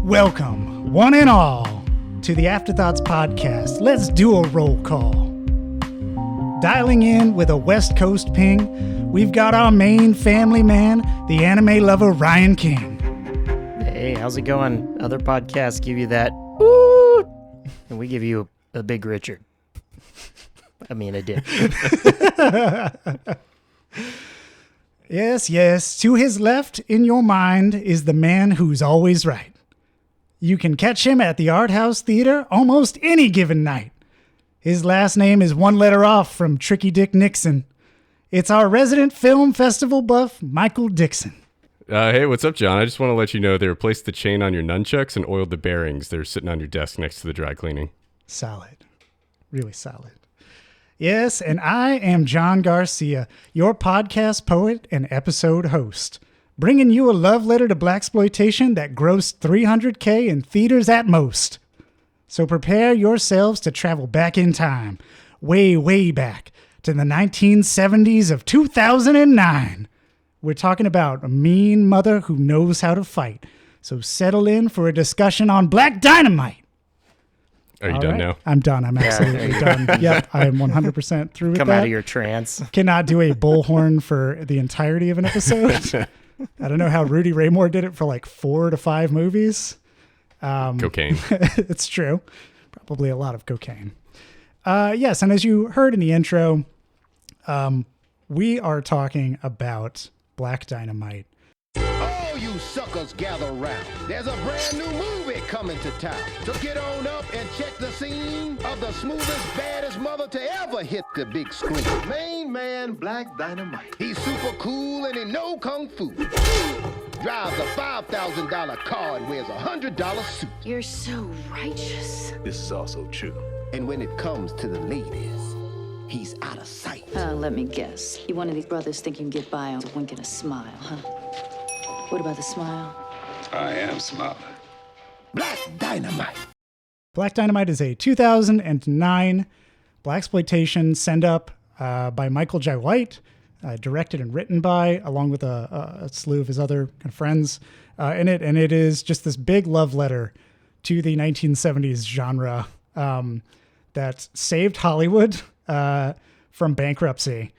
Welcome, one and all, to the Afterthoughts podcast. Let's do a roll call. Dialing in with a West Coast ping, we've got our main family man, the anime lover Ryan King. Hey, how's it going? Other podcasts give you that, woo, and we give you a big Richard. I mean, I did. Yes. To his left in your mind is the man who's always right. You can catch him at the Art House Theater almost any given night. His last name is one letter off from Tricky Dick Nixon. It's our resident film festival buff, Michael Dixon. Hey, what's up, John? I just want to let you know they replaced the chain on your nunchucks and oiled the bearings. They're sitting on your desk next to the dry cleaning. Solid. Really solid. Yes, and I am John Garcia, your podcast poet and episode host, bringing you a love letter to blaxploitation that grossed $300K in theaters at most. So prepare yourselves to travel back in time, way back to the 1970s of 2009. We're talking about a mean mother who knows how to fight. So settle in for a discussion on Black Dynamite. Are you done now? I'm done. I'm absolutely done. Yep, I am 100% through with that. Come out of your trance. Cannot do a bullhorn for the entirety of an episode. I don't know how Rudy Raymore did it for like 4 to 5 movies. Cocaine. It's true. Probably a lot of cocaine. Yes, and as you heard in the intro, we are talking about Black Dynamite. All you suckers gather round. There's a brand new movie coming to town. So get on up and check the scene of the smoothest, baddest mother to ever hit the big screen. Main man, Black Dynamite. He's super cool and he know kung fu. Drives a $5,000 car and wears a $100 suit. You're so righteous. This is also true. And when it comes to the ladies, he's out of sight. Let me guess. You one of these brothers think you can get by on a wink and a smile, huh? What about the smile? I am smiling. Black Dynamite. Black Dynamite is a 2009 blaxploitation send-up by Michael Jai White, directed and written by, along with a slew of his other kind of friends in it. And it is just this big love letter to the 1970s genre that saved Hollywood from bankruptcy.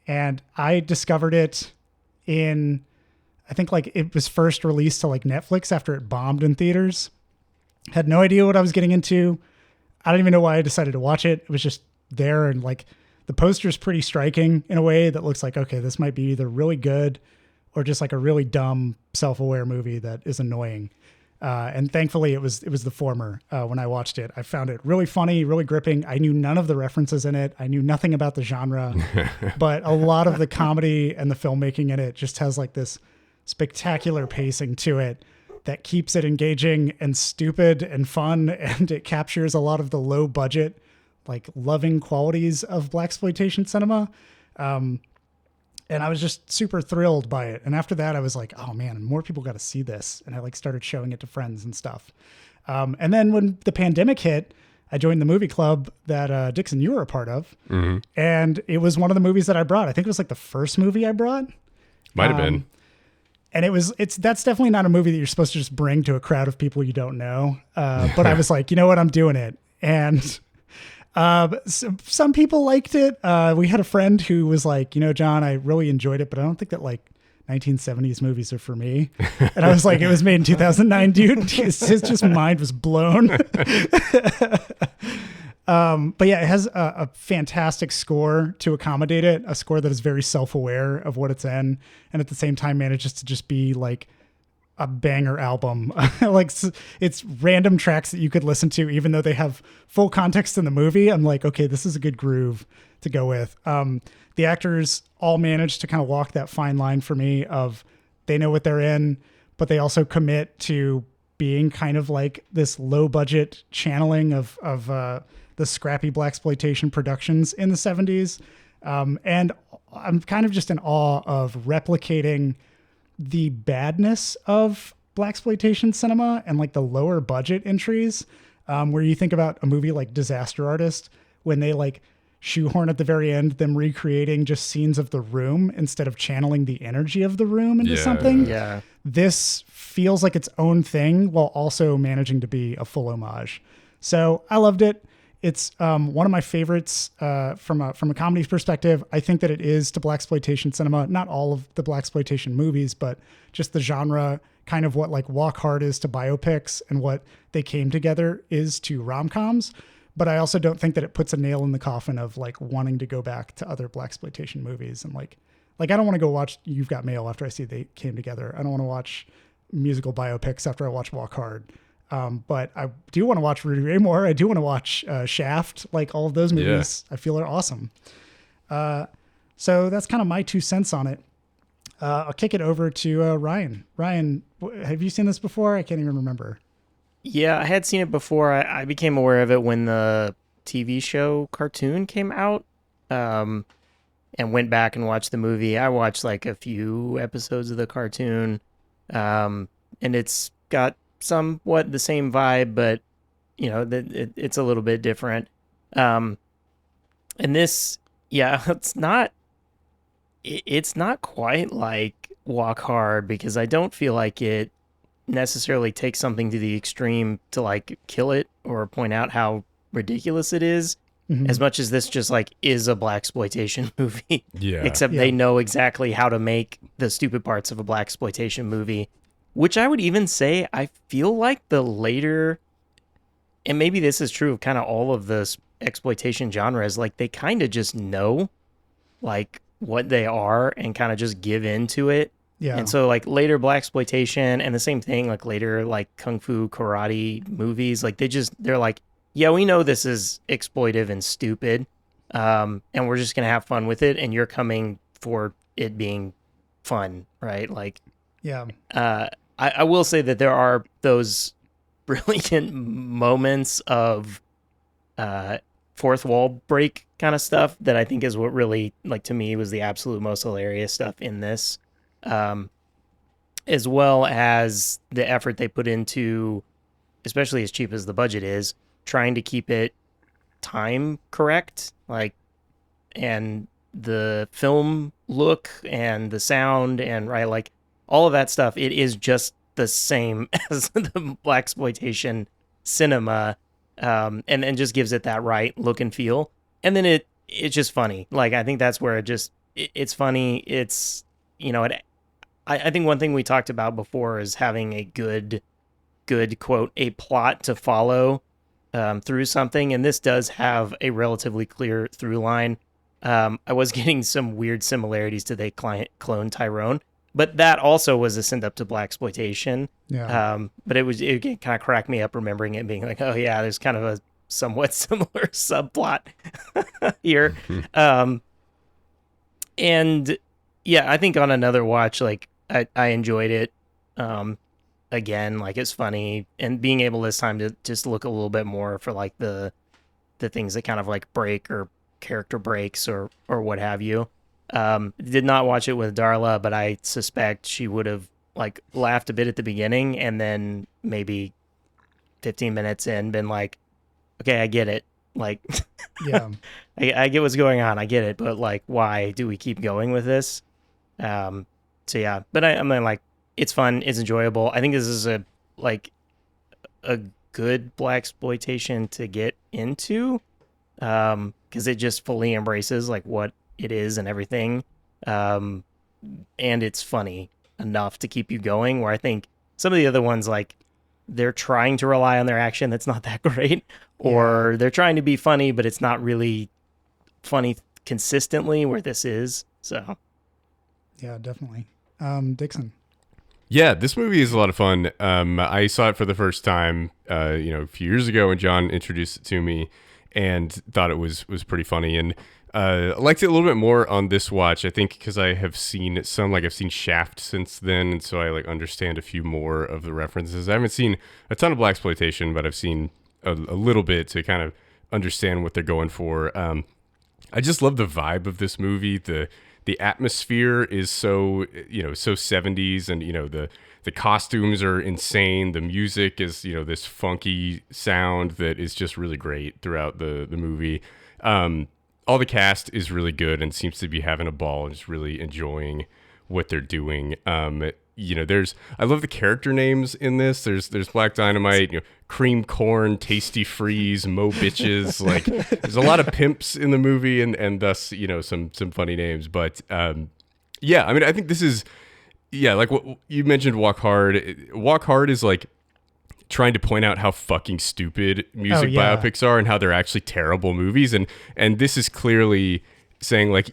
And I discovered it in, I think like it was first released to like Netflix after it bombed in theaters. Had no idea what I was getting into. I don't even know why I decided to watch it. It was just there, and like the poster's pretty striking in a way that looks like, okay, this might be either really good or just like a really dumb, self-aware movie that is annoying. And thankfully it was the former. When I watched it, I found it really funny, really gripping. I knew none of the references in it. I knew nothing about the genre, but a lot of the comedy and the filmmaking in it just has like this spectacular pacing to it that keeps it engaging and stupid and fun. And it captures a lot of the low budget, like loving qualities of blaxploitation cinema. And I was just super thrilled by it. And after that, I was like, oh man, more people got to see this. And I like started showing it to friends and stuff. And then when the pandemic hit, I joined the movie club that Dixon, you were a part of. Mm-hmm. And it was one of the movies that I brought. I think it was like the first movie I brought. Might have been. And that's definitely not a movie that you're supposed to just bring to a crowd of people you don't know. But I was like, you know what, I'm doing it. And some people liked it. We had a friend who was like, you know, John, I really enjoyed it, but I don't think that like 1970s movies are for me. And I was like, it was made in 2009, dude. His just mind was blown. But yeah, it has a fantastic score to accommodate it, a score that is very self-aware of what it's in, and at the same time manages to just be like a banger album. Like it's random tracks that you could listen to, even though they have full context in the movie. I'm like, okay, this is a good groove to go with. The actors all managed to kind of walk that fine line for me of they know what they're in, but they also commit to being kind of like this low budget channeling of the scrappy blaxploitation productions in the 70s. And I'm kind of just in awe of replicating the badness of blaxploitation cinema and like the lower budget entries, where you think about a movie like Disaster Artist, when they like shoehorn at the very end them recreating just scenes of the room instead of channeling the energy of the room into something. Yeah. This feels like its own thing while also managing to be a full homage. So I loved it. It's one of my favorites from a comedy perspective. I think that it is to blaxploitation cinema, not all of the blaxploitation movies, but just the genre, kind of what like Walk Hard is to biopics and what They Came Together is to rom-coms. But I also don't think that it puts a nail in the coffin of like wanting to go back to other blaxploitation movies. And like I don't want to go watch You've Got Mail after I see They Came Together. I don't want to watch musical biopics after I watch Walk Hard. But I do want to watch Rudy Ray Moore. I do want to watch Shaft. Like all of those movies, I feel are awesome. So that's kind of my 2 cents on it. I'll kick it over to Ryan. Ryan, have you seen this before? I can't even remember. Yeah, I had seen it before. I became aware of it when the TV show cartoon came out, and went back and watched the movie. I watched like a few episodes of the cartoon, and it's got somewhat the same vibe, but it's a little bit different. And this, it's not quite like Walk Hard, because I don't feel like it necessarily takes something to the extreme to like kill it or point out how ridiculous it is, as much as this just like is a blaxploitation movie. Except they know exactly how to make the stupid parts of a blaxploitation movie, which I would even say I feel like the later, and maybe this is true of kind of all of the exploitation genres, like they kind of just know like what they are and kind of just give into it. Yeah. And so like later blaxploitation and the same thing, like later like kung fu karate movies, like they're like, yeah, we know this is exploitive and stupid, and we're just gonna have fun with it, and you're coming for it being fun, right? Like, yeah. I will say that there are those brilliant moments of fourth wall break kind of stuff that I think is what really, like, to me was the absolute most hilarious stuff in this. As well as the effort they put into, especially as cheap as the budget is, trying to keep it time correct, like, and the film look and the sound and right, like all of that stuff. It is just the same as the blaxploitation cinema, and just gives it that right look and feel. And then it's just funny. Like, I think that's where it's funny. It's, I think one thing we talked about before is having a good quote, a plot to follow through something. And this does have a relatively clear through line. I was getting some weird similarities to They Clone Tyrone, but that also was a send up to blaxploitation. Yeah. But it kind of cracked me up remembering it being like, oh yeah, there's kind of a somewhat similar subplot here. And yeah, I think on another watch, like I enjoyed it. Again, like it's funny, and being able this time to just look a little bit more for like the things that kind of like break or character breaks or what have you. Did not watch it with Darla, but I suspect she would have like laughed a bit at the beginning and then maybe 15 minutes in been like, okay, I get it. Like, yeah, I get what's going on. I get it. But like, why do we keep going with this? So yeah, but I mean, like, it's fun. It's enjoyable. I think this is a good blaxploitation to get into, because it just fully embraces like what it is and everything. And it's funny enough to keep you going, where I think some of the other ones, like, they're trying to rely on their action that's not that great, or they're trying to be funny, but it's not really funny consistently, where this is. So yeah, definitely. Dixon. Yeah, this movie is a lot of fun. I saw it for the first time, a few years ago when John introduced it to me, and thought it was pretty funny. And I liked it a little bit more on this watch, I think, because I have seen I've seen Shaft since then, and so I like understand a few more of the references. I haven't seen a ton of blaxploitation, but I've seen a little bit to kind of understand what they're going for. I just love the vibe of this movie. The atmosphere is so 70s, and the costumes are insane. The music is this funky sound that is just really great throughout the movie. all the cast is really good and seems to be having a ball and just really enjoying what they're doing. I love the character names in this. There's Black Dynamite, Cream Corn, Tasty Freeze, Mo Bitches. Like, there's a lot of pimps in the movie, and thus, some funny names. But I think this is, like what you mentioned, Walk Hard. Walk Hard is like trying to point out how fucking stupid music biopics are and how they're actually terrible movies, and this is clearly saying like,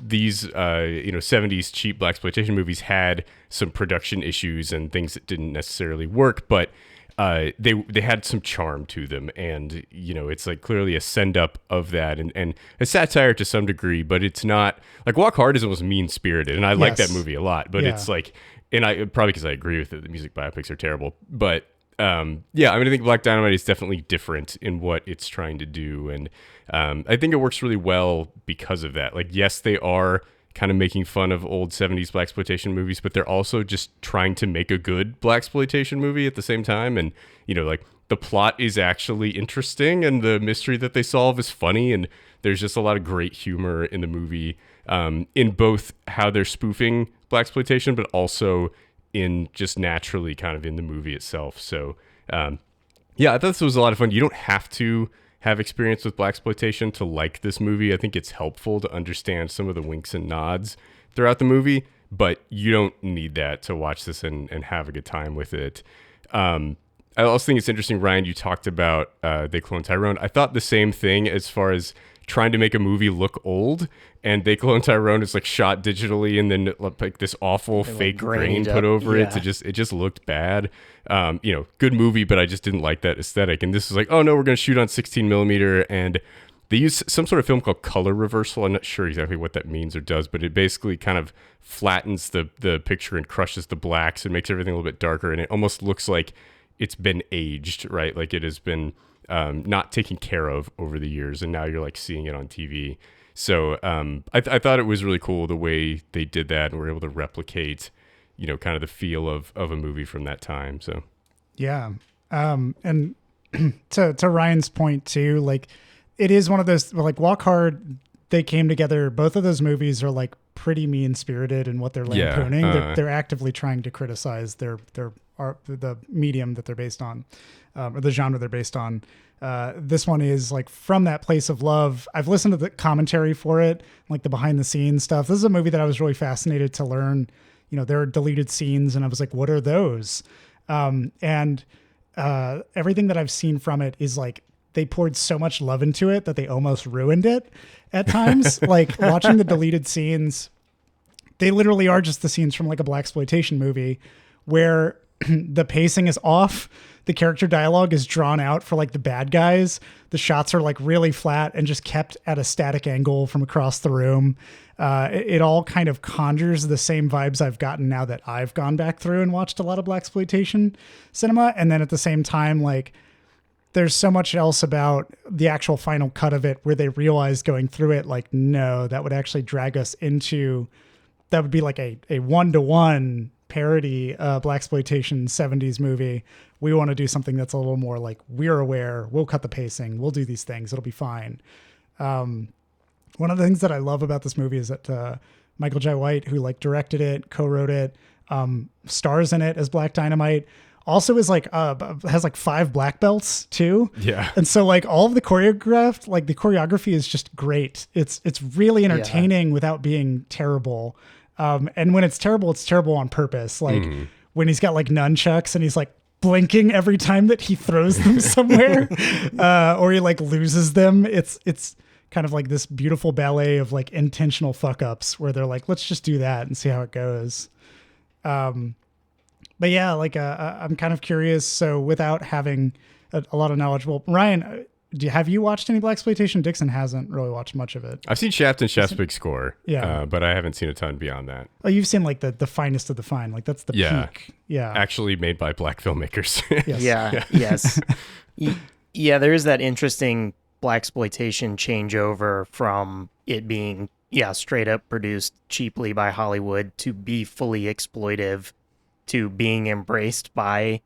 these 70s cheap blaxploitation movies had some production issues and things that didn't necessarily work, but they had some charm to them, and it's like clearly a send up of that, and a satire to some degree, but it's not like Walk Hard is almost mean spirited, and I like that movie a lot, but it's like, and I probably because I agree with it, the music biopics are terrible, but I think Black Dynamite is definitely different in what it's trying to do, and I think it works really well because of that. Like, yes, they are kind of making fun of old 70s blaxploitation movies, but they're also just trying to make a good blaxploitation movie at the same time, and like the plot is actually interesting and the mystery that they solve is funny, and there's just a lot of great humor in the movie, in both how they're spoofing blaxploitation, but also in just naturally kind of in the movie itself. So I thought this was a lot of fun. You don't have to have experience with blaxploitation to like this movie. I think it's helpful to understand some of the winks and nods throughout the movie, but you don't need that to watch this and have a good time with it. I also think it's interesting, Ryan, you talked about They Clone Tyrone. I thought the same thing as far as trying to make a movie look old, and They Clone Tyrone is like shot digitally and then like this awful fake grain put over it. It just looked bad. Good movie, but I just didn't like that aesthetic. And this is like, oh no, we're going to shoot on 16 millimeter. And they use some sort of film called color reversal. I'm not sure exactly what that means or does, but it basically kind of flattens the picture and crushes the blacks and makes everything a little bit darker. And it almost looks like it's been aged, right? Like it has been not taken care of over the years, and now you're like seeing it on TV. So I thought it was really cool the way they did that and were able to replicate, kind of the feel of a movie from that time. So yeah, and to Ryan's point too, like it is one of those, like Walk Hard, they came together. Both of those movies are like pretty mean spirited in what they're lampooning. They're actively trying to criticize their art, the medium that they're based on, or the genre they're based on. This one is like from that place of love. I've listened to the commentary for it, like the behind the scenes stuff. This is a movie that I was really fascinated to learn, there are deleted scenes, and I was like, what are those? And everything that I've seen from it is like, they poured so much love into it that they almost ruined it at times. Like watching the deleted scenes, they literally are just the scenes from like a blaxploitation movie where the pacing is off. The character dialogue is drawn out for like the bad guys. The shots are like really flat and just kept at a static angle from across the room. It all kind of conjures the same vibes I've gotten now that I've gone back through and watched a lot of blaxploitation cinema. And then at the same time, like there's so much else about the actual final cut of it where they realized going through it, like, no, that would actually drag us into, that would be like a 1-to-1 parody blaxploitation 70s movie. We want to do something that's a little more like, we're aware, we'll cut the pacing, we'll do these things, it'll be fine. One of the things that I love about this movie is that Michael Jai White, who like directed it, co-wrote it, stars in it as Black Dynamite, also is like has like 5 black belts too. Yeah. And so like all of the choreography is just great. It's really entertaining without being terrible. And when it's terrible on purpose. Like when he's got like nunchucks and he's like blinking every time that he throws them somewhere, or he like loses them. It's kind of like this beautiful ballet of like intentional fuck ups where they're like, let's just do that and see how it goes. But yeah, like I'm kind of curious. So without having a lot of knowledge, well, Ryan, have you watched any blaxploitation? Dixon hasn't really watched much of it. I've seen Shaft and Shaft's Big Score, but I haven't seen a ton beyond that. Oh, you've seen like the finest of the fine, like that's the peak. Yeah, actually made by black filmmakers. Yes. Yeah, there is that interesting blaxploitation changeover from it being straight up produced cheaply by Hollywood to be fully exploitive to being embraced by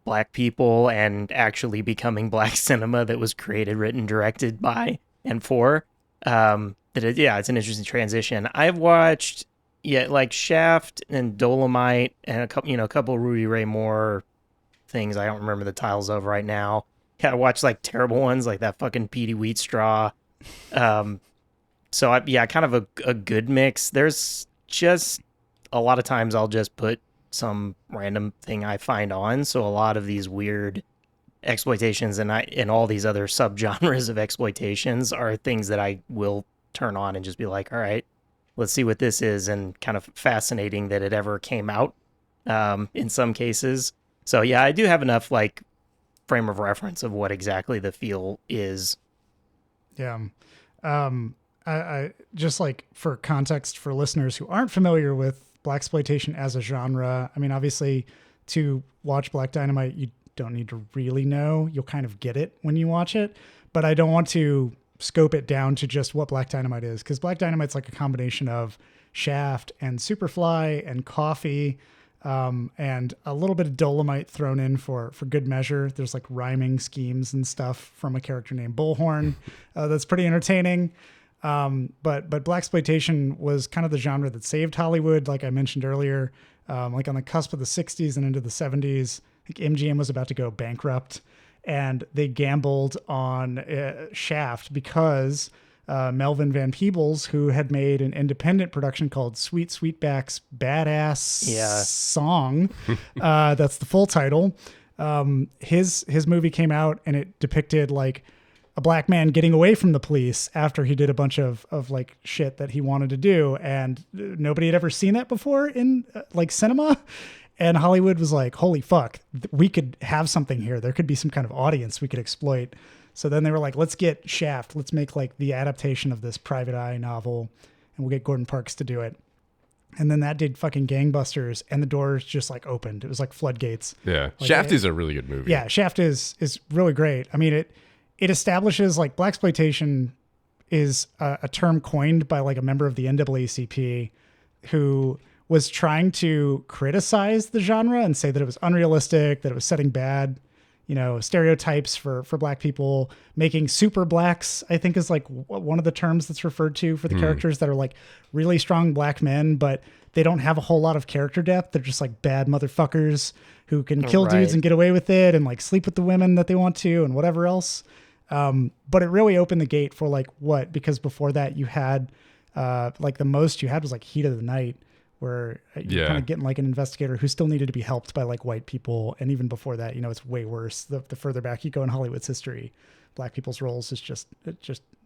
black people and actually becoming black cinema that was created, written, directed by and 4. It's an interesting transition. I've watched like Shaft and Dolomite and a couple Rudy Ray Moore things I don't remember the titles of right now. I watched like terrible ones like that fucking Petey Wheatstraw. Kind of a good mix. There's just a lot of times I'll just put some random thing I find on. So a lot of these weird exploitations and all these other subgenres of exploitations are things that I will turn on and just be like, all right, let's see what this is. And kind of fascinating that it ever came out in some cases. So yeah, I do have enough like frame of reference of what exactly the feel is. Yeah. I just like for context for listeners who aren't familiar with blaxploitation as a genre. I mean, obviously to watch Black Dynamite, you don't need to really know. You'll kind of get it when you watch it, but I don't want to scope it down to just what Black Dynamite is, because Black Dynamite's like a combination of Shaft and Superfly and Coffee, and a little bit of Dolomite thrown in for good measure. There's like rhyming schemes and stuff from a character named Bullhorn. That's pretty entertaining. But blaxploitation was kind of the genre that saved Hollywood, like I mentioned earlier, like on the cusp of the 60s and into the 70s. I think MGM was about to go bankrupt, and they gambled on Shaft because Melvin Van Peebles, who had made an independent production called Sweet Sweetback's Badass Song, that's the full title. His movie came out and it depicted like a black man getting away from the police after he did a bunch of like shit that he wanted to do. And nobody had ever seen that before in like cinema. And Hollywood was like, holy fuck, we could have something here. There could be some kind of audience we could exploit. So then they were like, let's get Shaft. Let's make like the adaptation of this Private Eye novel, and we'll get Gordon Parks to do it. And then that did fucking gangbusters, and the doors just like opened. It was like floodgates. Yeah. Like, Shaft is a really good movie. Yeah. Shaft is really great. I mean, it establishes like blaxploitation is a term coined by like a member of the NAACP who was trying to criticize the genre and say that it was unrealistic, that it was setting bad, stereotypes for black people, making super blacks, I think is like one of the terms that's referred to for the characters that are like really strong black men, but they don't have a whole lot of character depth. They're just like bad motherfuckers who can kill dudes and get away with it and like sleep with the women that they want to and whatever else. But it really opened the gate for like what, because before that you had like the most you had was like Heat of the Night, where you're kind of getting like an investigator who still needed to be helped by like white people. And even before that, it's way worse. The further back you go in Hollywood's history, black people's roles is just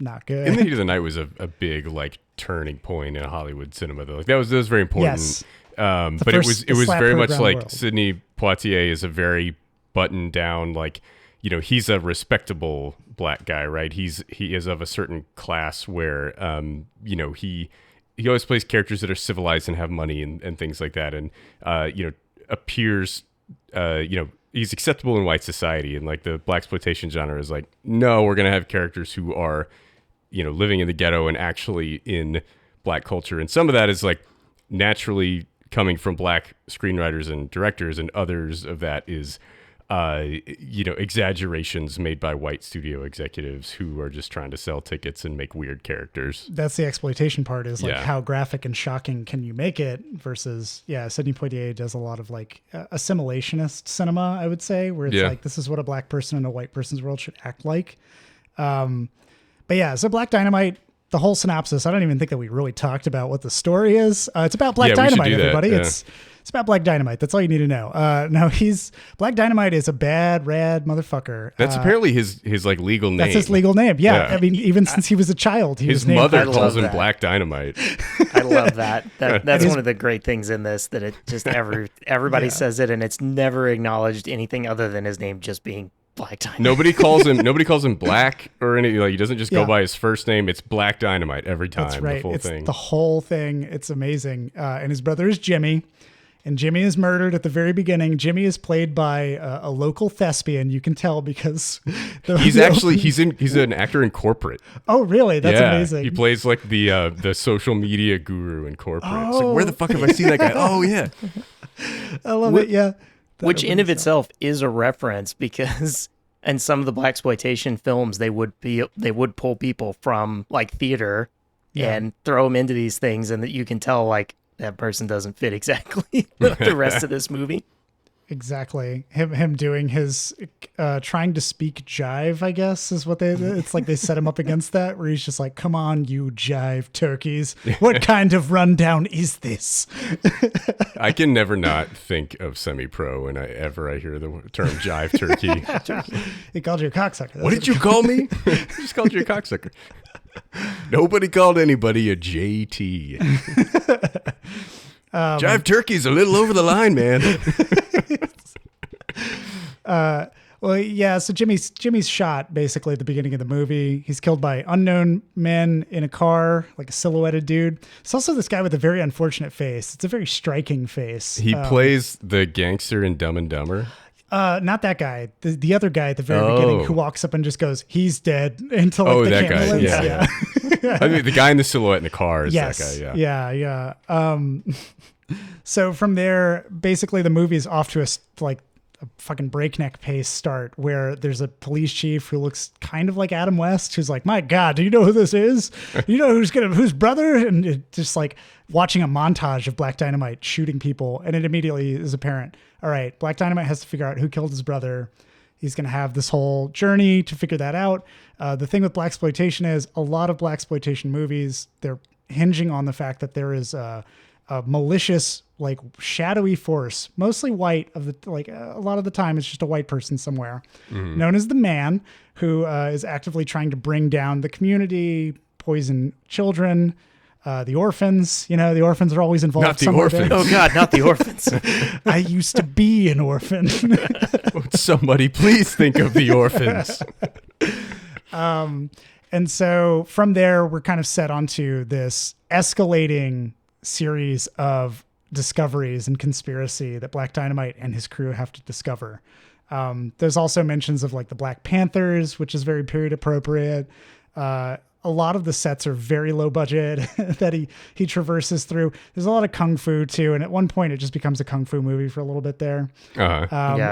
not good. And the Heat of the Night was a big like turning point in Hollywood cinema though. Like that was very important. Yes. But it was very much like world. Sidney Poitier is a very buttoned down, like, he's a respectable black guy, right? He is of a certain class where, he always plays characters that are civilized and have money and things like that. And, appears, he's acceptable in white society. And like the blaxploitation genre is like, no, we're going to have characters who are, living in the ghetto and actually in black culture. And some of that is like naturally coming from black screenwriters and directors, and others of that is, exaggerations made by white studio executives who are just trying to sell tickets and make weird characters. That's the exploitation part, is like Yeah. how graphic and shocking can you make it versus, Sidney Poitier does a lot of like assimilationist cinema, I would say, where it's like, this is what a black person in a white person's world should act like. But yeah, so Black Dynamite, the whole synopsis, I don't even think that we really talked about what the story is. It's about Black Dynamite, everybody. Yeah. It's about Black Dynamite. That's all you need to know. No, Black Dynamite is a bad, rad motherfucker. That's apparently his like legal name. That's his legal name. Yeah. I mean, even since he was a child, his was named mother I calls love him that. Black Dynamite. I love that. That's one of the great things in this, that it just everybody says it, and it's never acknowledged anything other than his name just being Black Dynamite. Nobody calls him Black or anything. Like, he doesn't just go by his first name. It's Black Dynamite every time. That's right. The full It's thing. the whole thing. It's amazing. And his brother is Jimmy. And Jimmy is murdered at the very beginning. Jimmy is played by a local thespian. You can tell because he's an actor in Corporate. Oh, really? That's amazing. He plays like the social media guru in Corporate. It's like, where the fuck have I seen that guy? Oh yeah. I love it. Yeah. Which in of itself is a reference, because And some of the blaxploitation films, they would pull people from like theater and throw them into these things, and that you can tell like that person doesn't fit exactly the rest of this movie. Exactly. Him doing his trying to speak jive, I guess, is what it's like they set him up against that, where he's just like, come on, you jive turkeys. What kind of rundown is this? I can never not think of Semi-Pro whenever I hear the term jive turkey. He called you a cocksucker. What did you call me? I just called you a cocksucker. Nobody called anybody a JT. Jive turkey's a little over the line, man. Well, yeah, so Jimmy's shot basically at the beginning of the movie. He's killed by unknown men in a car, like a silhouetted dude. It's also this guy with a very unfortunate face. It's a very striking face. He plays the gangster in Dumb and Dumber. Not that guy. The other guy at the very beginning who walks up and just goes, "He's dead," until like the that camera guy. lights. Yeah. I mean, the guy in the silhouette in the car is Yes. that guy. Yeah. So from there, basically the movie is off to a fucking breakneck pace start, where there's a police chief who looks kind of like Adam West, who's like, "My God, do you know who this is? You know whose brother?" And it just like watching a montage of Black Dynamite shooting people, and it immediately is apparent. All right, Black Dynamite has to figure out who killed his brother. He's going to have this whole journey to figure that out. The thing with blaxploitation is a lot of blaxploitation movies, they're hinging on the fact that there is a malicious, like shadowy force, mostly white, a lot of the time it's just a white person somewhere, known as the Man, who is actively trying to bring down the community, poison children, the orphans. You know, the orphans are always involved. Not the orphans. Oh God, not the orphans. I used to be an orphan. Somebody please think of the orphans. And so from there, we're kind of set onto this escalating series of discoveries and conspiracy that Black Dynamite and his crew have to discover. There's also mentions of like the Black Panthers, which is very period appropriate. A lot of the sets are very low budget that he traverses through. There's a lot of kung fu too, and at one point it just becomes a kung fu movie for a little bit there,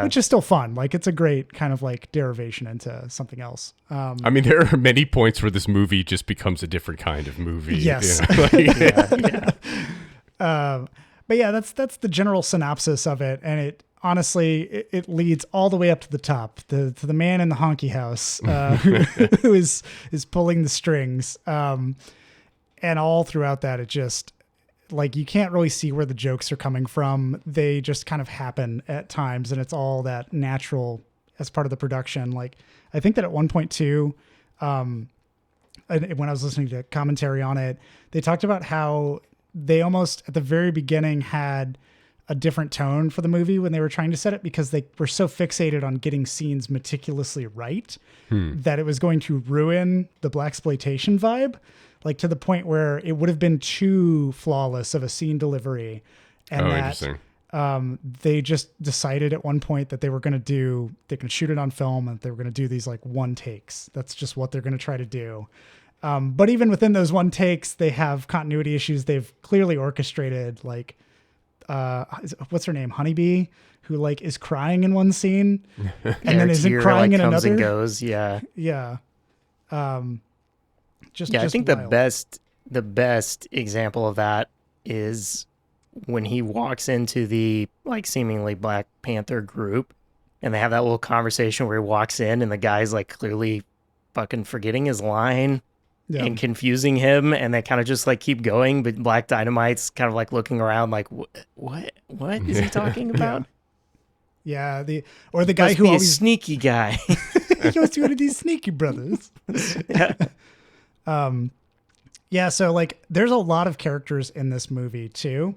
which is still fun. Like it's a great kind of like derivation into something else. I mean, there are many points where this movie just becomes a different kind of movie. Yes. You know? But yeah, that's the general synopsis of it, and it honestly it leads all the way up to the top, to the man in the honky house who is pulling the strings, and all throughout that it just like you can't really see where the jokes are coming from. They just kind of happen at times, and it's all that natural as part of the production. Like I think that at one point too, when I was listening to commentary on it, they talked about how they almost at the very beginning had a different tone for the movie when they were trying to set it, because they were so fixated on getting scenes meticulously right that it was going to ruin the blaxploitation vibe, like to the point where it would have been too flawless of a scene delivery. And Interesting. They just decided at one point that they're going to shoot it on film, and they were going to do these like one takes. That's just what they're going to try to do. But even within those one takes, they have continuity issues. They've clearly orchestrated like, what's her name? Honeybee, who like is crying in one scene and then isn't crying in comes another. and goes. Yeah. Yeah. I think wild. the best example of that is when he walks into the like seemingly Black Panther group, and they have that little conversation where he walks in and the guy's like clearly fucking forgetting his line. Yeah. And confusing him, and they kind of just like keep going, but Black Dynamite's kind of like looking around like, what is he talking about? Yeah, the guy Must who be a always sneaky guy. he was one of these sneaky brothers. Yeah, so like there's a lot of characters in this movie too,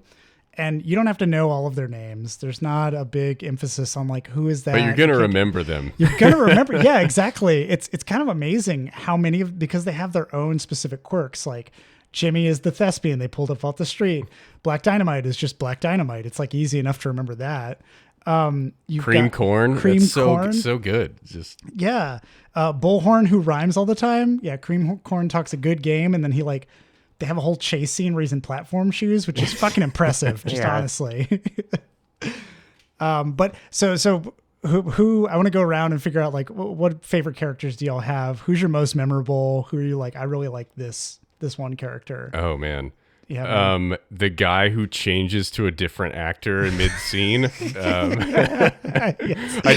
and you don't have to know all of their names. There's not a big emphasis on like who is that. But you're gonna remember them. You're gonna remember. Yeah, exactly. It's kind of amazing how many because they have their own specific quirks. Like Jimmy is the thespian they pulled up off the street. Black Dynamite is just Black Dynamite. It's like easy enough to remember that. Cream corn. That's so good. Just Bullhorn, who rhymes all the time. Yeah, Cream Corn talks a good game, and then they have a whole chase scene where he's in platform shoes, which is fucking impressive, just honestly. But so who I want to go around and figure out like what favorite characters do y'all have? Who's your most memorable? Who are you like? I really like this one character. Oh man. Yeah. The guy who changes to a different actor in mid scene. I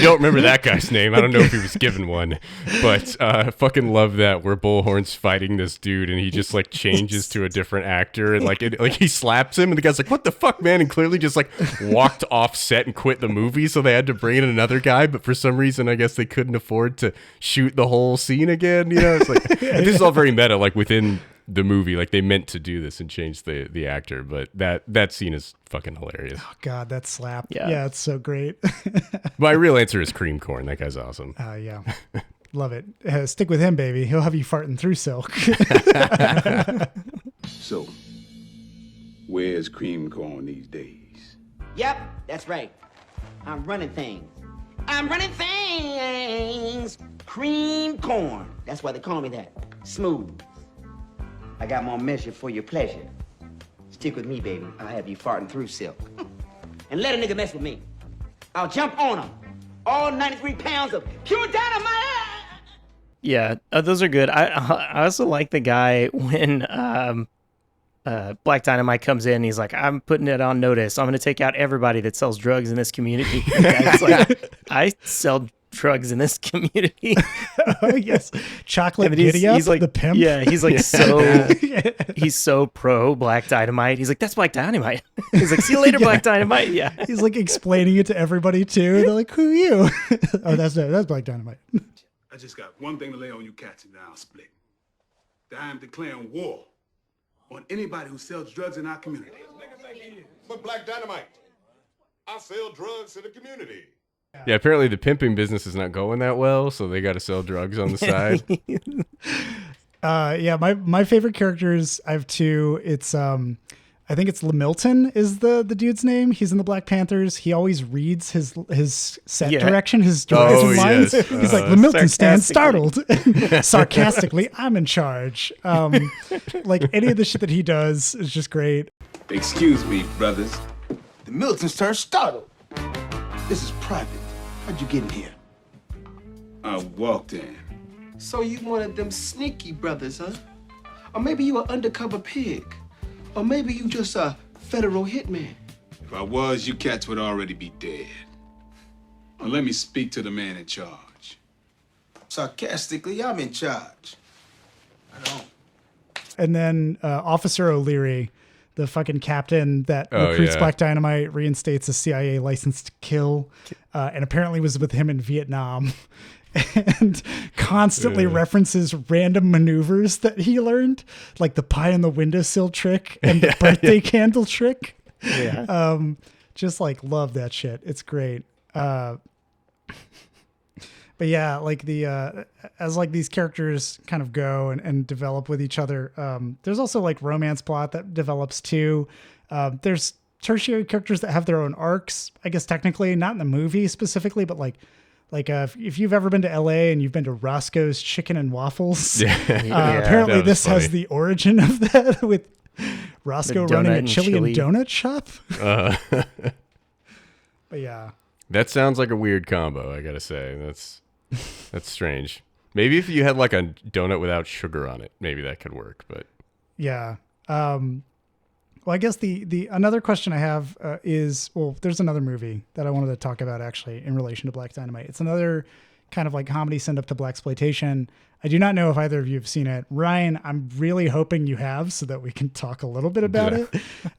don't remember that guy's name. I don't know if he was given one, but I fucking love that where Bullhorn's fighting this dude and he just like changes to a different actor and like he slaps him and the guy's like, "What the fuck, man?" and clearly just like walked off set and quit the movie, so they had to bring in another guy. But for some reason, I guess they couldn't afford to shoot the whole scene again. You know, it's like this is all very meta, like within the movie, like they meant to do this and change the actor, but that scene is fucking hilarious. Oh God, that slap. Yeah. Yeah, it's so great. My real answer is Cream Corn. That guy's awesome. Yeah. Love it. Stick with him, baby. He'll have you farting through silk. So, where's Cream Corn these days? Yep, that's right. I'm running things. I'm running things. Cream corn. That's why they call me that. Smooth. I got more measure for your pleasure. Stick with me, baby. I'll have you farting through silk. And let a nigga mess with me. I'll jump on him. All 93 pounds of pure dynamite. Yeah, those are good. I also like the guy when Black Dynamite comes in. He's like, "I'm putting it on notice. I'm going to take out everybody that sells drugs in this community." It's like, I sell drugs in this community. Oh yes, chocolate He's giddy up, like the pimp. Yeah, he's like he's so pro Black Dynamite. He's like, "That's Black Dynamite." He's like, "See you later, Black Dynamite." Yeah, He's like explaining it to everybody too. They're like, "Who are you?" Oh, that's Black Dynamite. I just got one thing to lay on you cats and now split. I am declaring war on anybody who sells drugs in our community. But Black Dynamite, I sell drugs to the community. Yeah, apparently the pimping business is not going that well, so they got to sell drugs on the side. Yeah, my favorite characters, I have two. It's I think it's Lemilton is the dude's name. He's in the Black Panthers. He always reads his set direction, his direction lines. Yes. He's like, Lemilton stands startled. Sarcastically, I'm in charge. Like any of the shit that he does is just great. Excuse me, brothers. The Miltons turned startled. This is private. How'd you get in here? I walked in. So you one of them sneaky brothers, huh? Or maybe you an undercover pig. Or maybe you just a federal hitman. If I was, you cats would already be dead. Now let me speak to the man in charge. Sarcastically, I'm in charge. I don't. And then Officer O'Leary, the fucking captain that recruits Black Dynamite, reinstates a CIA license to kill, and apparently was with him in Vietnam. And constantly references random maneuvers that he learned, like the pie on the windowsill trick and the birthday candle trick. yeah. Just like love that shit. It's great. But yeah, like the as like these characters kind of go and develop with each other, there's also like romance plot that develops too. There's tertiary characters that have their own arcs, I guess technically, not in the movie specifically, but like if you've ever been to LA and you've been to Roscoe's Chicken and Waffles, apparently this has the origin of that with Roscoe running a chili and donut shop. But yeah, that sounds like a weird combo. I gotta say, that's strange. Maybe if you had like a donut without sugar on it, maybe that could work. But yeah. Well, I guess the another question I have is, well, there's another movie that I wanted to talk about actually in relation to Black Dynamite. It's another kind of like comedy send up to blaxploitation. I do not know if either of you have seen it. Ryan, I'm really hoping you have so that we can talk a little bit about it.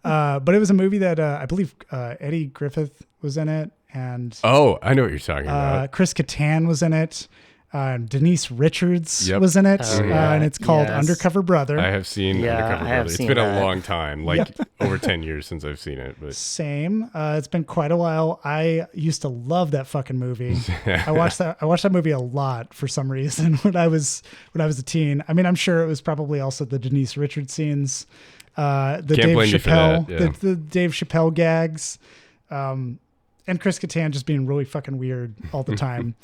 But it was a movie that I believe Eddie Griffith was in it. And I know what you're talking about. Chris Kattan was in it. Denise Richards was in it, and it's called Undercover Brother. I have seen Undercover Brother. It's been a long time, like over 10 years since I've seen it. But same. It's been quite a while. I used to love that fucking movie. I watched that movie a lot for some reason when I was a teen. I mean, I'm sure it was probably also the Denise Richards scenes, the Dave Chappelle, the Dave Chappelle gags, and Chris Kattan just being really fucking weird all the time.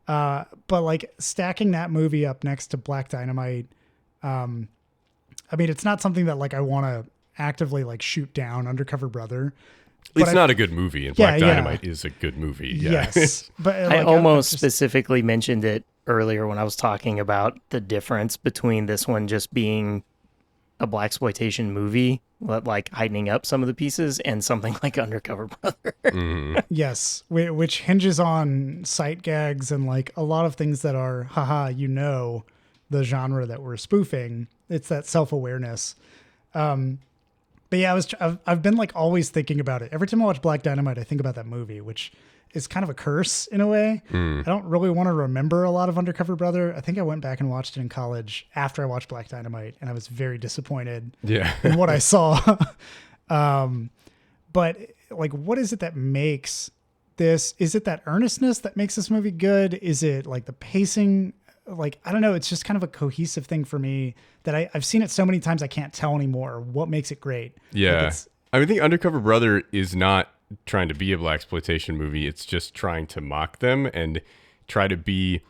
But like stacking that movie up next to Black Dynamite, I mean, it's not something that like I want to actively like shoot down Undercover Brother, It's not a good movie, and Yeah, Black Dynamite is a good movie. Yeah. Yes, but I like, almost just- specifically mentioned it earlier when I was talking about the difference between this one just being a blaxploitation movie, like heightening up some of the pieces, and something like Undercover Brother. Yes, which hinges on sight gags and like a lot of things that are, haha, the genre that we're spoofing. It's that self-awareness. But yeah, I've been like always thinking about it. Every time I watch Black Dynamite, I think about that movie, which is kind of a curse in a way. I don't really want to remember a lot of Undercover Brother. I think I went back and watched it in college after I watched Black Dynamite, and I was very disappointed in what I saw. But like, what is it that makes this? Is it that earnestness that makes this movie good? Is it like the pacing? Like, I don't know. It's just kind of a cohesive thing for me that I've seen it so many times I can't tell anymore what makes it great. Yeah. Like I think Undercover Brother is not trying to be a blaxploitation movie. It's just trying to mock them and try to be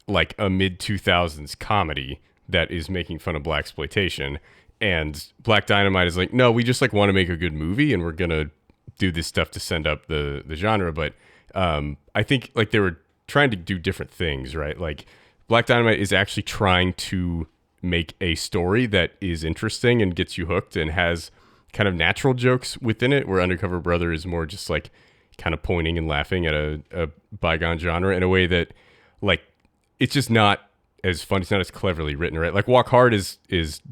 like a mid-2000s comedy that is making fun of blaxploitation. And Black Dynamite is like, no, we just like want to make a good movie, and we're going to do this stuff to send up the genre. But I think like they were trying to do different things, right? Like Black Dynamite is actually trying to make a story that is interesting and gets you hooked and has kind of natural jokes within it, where Undercover Brother is more just like kind of pointing and laughing at a bygone genre in a way that like it's just not as fun. It's not as cleverly written, right? Like Walk Hard is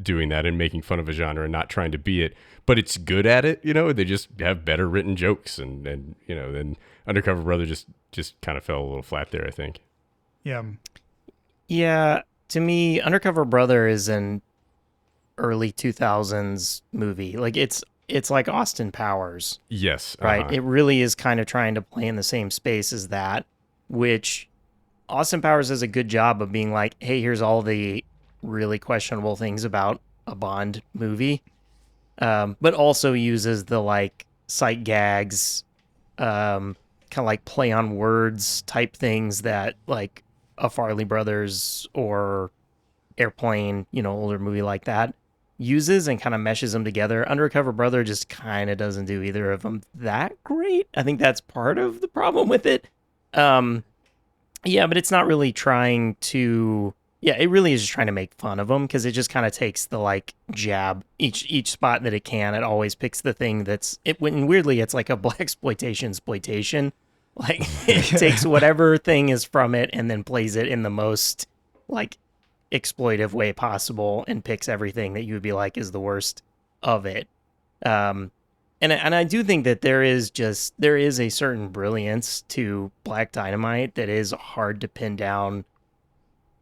doing that and making fun of a genre and not trying to be it, but it's good at it. They just have better written jokes, and then Undercover Brother just kind of fell a little flat there, I think. Yeah. Yeah, to me, Undercover Brother is an early 2000s movie. Like it's like Austin Powers. Yes. Right. It really is kind of trying to play in the same space as that, which Austin Powers does a good job of being like, hey, here's all the really questionable things about a Bond movie. But also uses the like sight gags, kind of like play on words type things that like a Farley Brothers or Airplane, older movie like that uses, and kind of meshes them together. Undercover Brother just kind of doesn't do either of them that great. I think that's part of the problem with it. Yeah, but it's not really trying to. Yeah, it really is just trying to make fun of them, because it just kind of takes the like jab each spot that it can. It always picks the thing that's it. When weirdly, it's like a blaxploitation. Like it takes whatever thing is from it and then plays it in the most like exploitive way possible, and picks everything that you would be like is the worst of it. And I do think that there is a certain brilliance to Black Dynamite that is hard to pin down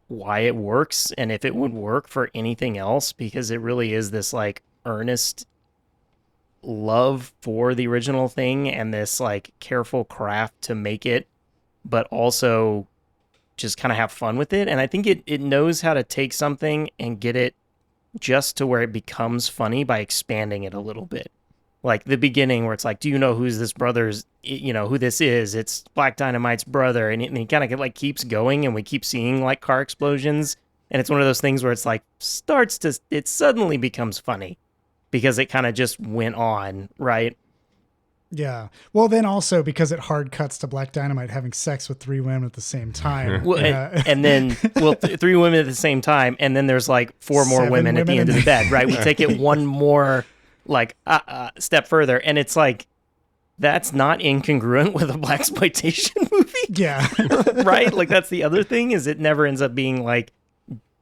why it works and if it would work for anything else, because it really is this like earnest love for the original thing and this like careful craft to make it, but also just kind of have fun with it. And I think it knows how to take something and get it just to where it becomes funny by expanding it a little bit. Like the beginning where it's like, do you know who's this brother's, who this is? It's Black Dynamite's brother. And he kind of like keeps going, and we keep seeing like car explosions. And it's one of those things where it's like it suddenly becomes funny because it kind of just went on, right? Yeah. Well, then also because it hard cuts to Black Dynamite having sex with 3 women at the same time. Well, and then 3 women at the same time, and then there's like 4 more 7 women at the women end of the bed, right? We take it one more like step further, and it's like that's not incongruent with a blaxploitation movie. Yeah. Right? Like that's the other thing, is it never ends up being like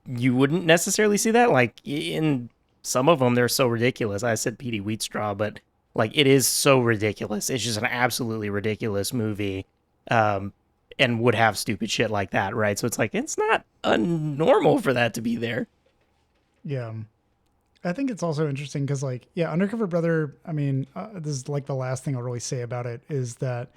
you wouldn't necessarily see that. Like in some of them, they're so ridiculous. I said Petey Wheatstraw, but like it is so ridiculous. It's just an absolutely ridiculous movie, and would have stupid shit like that, right? So it's like it's not normal for that to be there. Yeah. I think it's also interesting because, like, yeah, Undercover Brother, I mean, this is like the last thing I'll really say about it, is that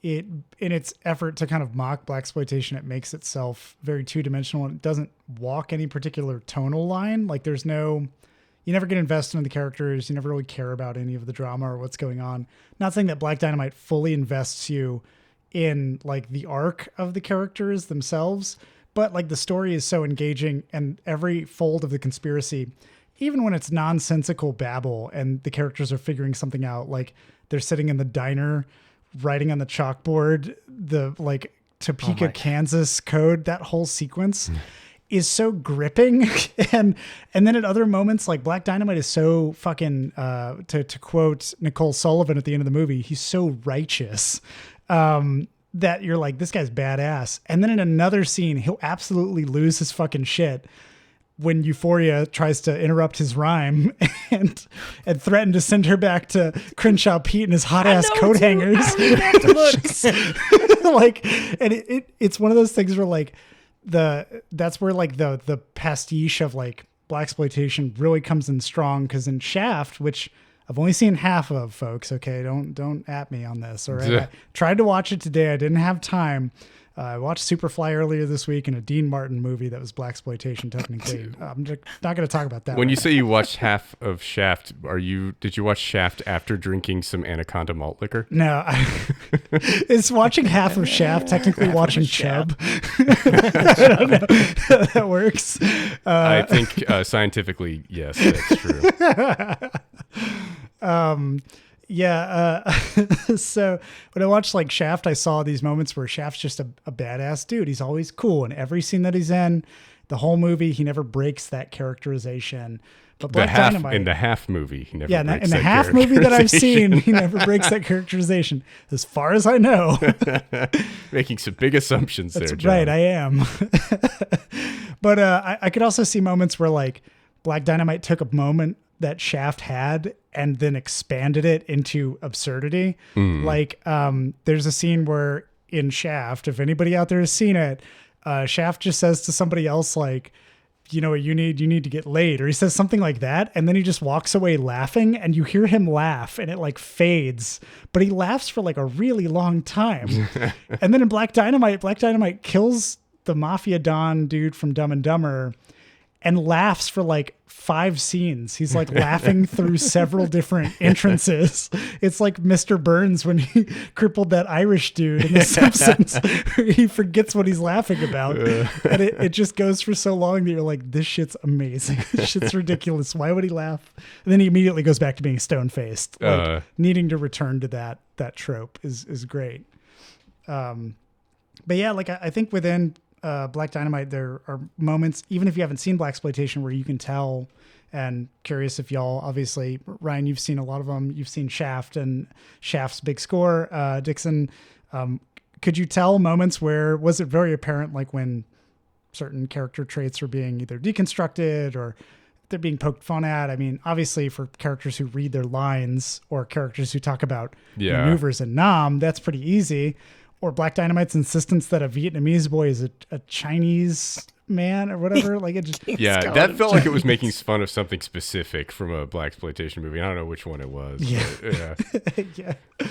it, in its effort to kind of mock blaxploitation, it makes itself very two-dimensional, and it doesn't walk any particular tonal line. Like there's no, you never get invested in the characters. You never really care about any of the drama or what's going on. Not saying that Black Dynamite fully invests you in like the arc of the characters themselves, but like the story is so engaging, and every fold of the conspiracy, even when it's nonsensical babble and the characters are figuring something out, like they're sitting in the diner writing on the chalkboard the like Topeka, Kansas code. That whole sequence is so gripping. and then at other moments, like Black Dynamite is so fucking, to quote Nicole Sullivan at the end of the movie, he's so righteous that you're like, this guy's badass. And then in another scene, he'll absolutely lose his fucking shit when Euphoria tries to interrupt his rime and threaten to send her back to Crenshaw Pete and his hot ass coat hangers. Like, and it's one of those things where like that's where like the pastiche of like blaxploitation really comes in strong. Cause in Shaft, which I've only seen half of, folks. Okay. Don't at me on this. All right. I tried to watch it today. I didn't have time. I watched Superfly earlier this week and a Dean Martin movie that was blaxploitation technically. I'm just not going to talk about that. When you say you watched half of Shaft, did you watch Shaft after drinking some Anaconda malt liquor? No, it's watching half of Shaft, technically watching Chubb. I don't know how that works. I think scientifically, yes, that's true. So when I watched like Shaft, I saw these moments where Shaft's just a badass dude. He's always cool in every scene that he's in. The whole movie, he never breaks that characterization. But Black Dynamite, in the half movie, he never breaks that in the half movie that I've seen, he never breaks that characterization, as far as I know. Making some big assumptions there, John. Right, I am. But I could also see moments where like Black Dynamite took a moment that Shaft had and then expanded it into absurdity. Like there's a scene where in Shaft, if anybody out there has seen it, Shaft just says to somebody else like, you know what you need to get laid, or he says something like that, and then he just walks away laughing, and you hear him laugh and it like fades, but he laughs for like a really long time. And then in Black Dynamite kills the mafia don dude from Dumb and Dumber and laughs for like 5 scenes. He's like laughing through several different entrances. It's like Mr. Burns when he crippled that Irish dude in The Simpsons. He forgets what he's laughing about. And it just goes for so long that you're like, this shit's amazing. This shit's ridiculous. Why would he laugh? And then he immediately goes back to being stone-faced. Like, needing to return to that trope is great. But yeah, like I think within Black Dynamite, there are moments, even if you haven't seen blaxploitation, where you can tell. And curious if y'all, obviously, Ryan, you've seen a lot of them. You've seen Shaft and Shaft's big score. Dixon, could you tell moments where was it very apparent, like when certain character traits are being either deconstructed or they're being poked fun at? I mean, obviously, for characters who read their lines or characters who talk about maneuvers and nom, that's pretty easy. Or Black Dynamite's insistence that a Vietnamese boy is a Chinese man or whatever. Like it just that felt like it was making fun of something specific from a blaxploitation movie. I don't know which one it was.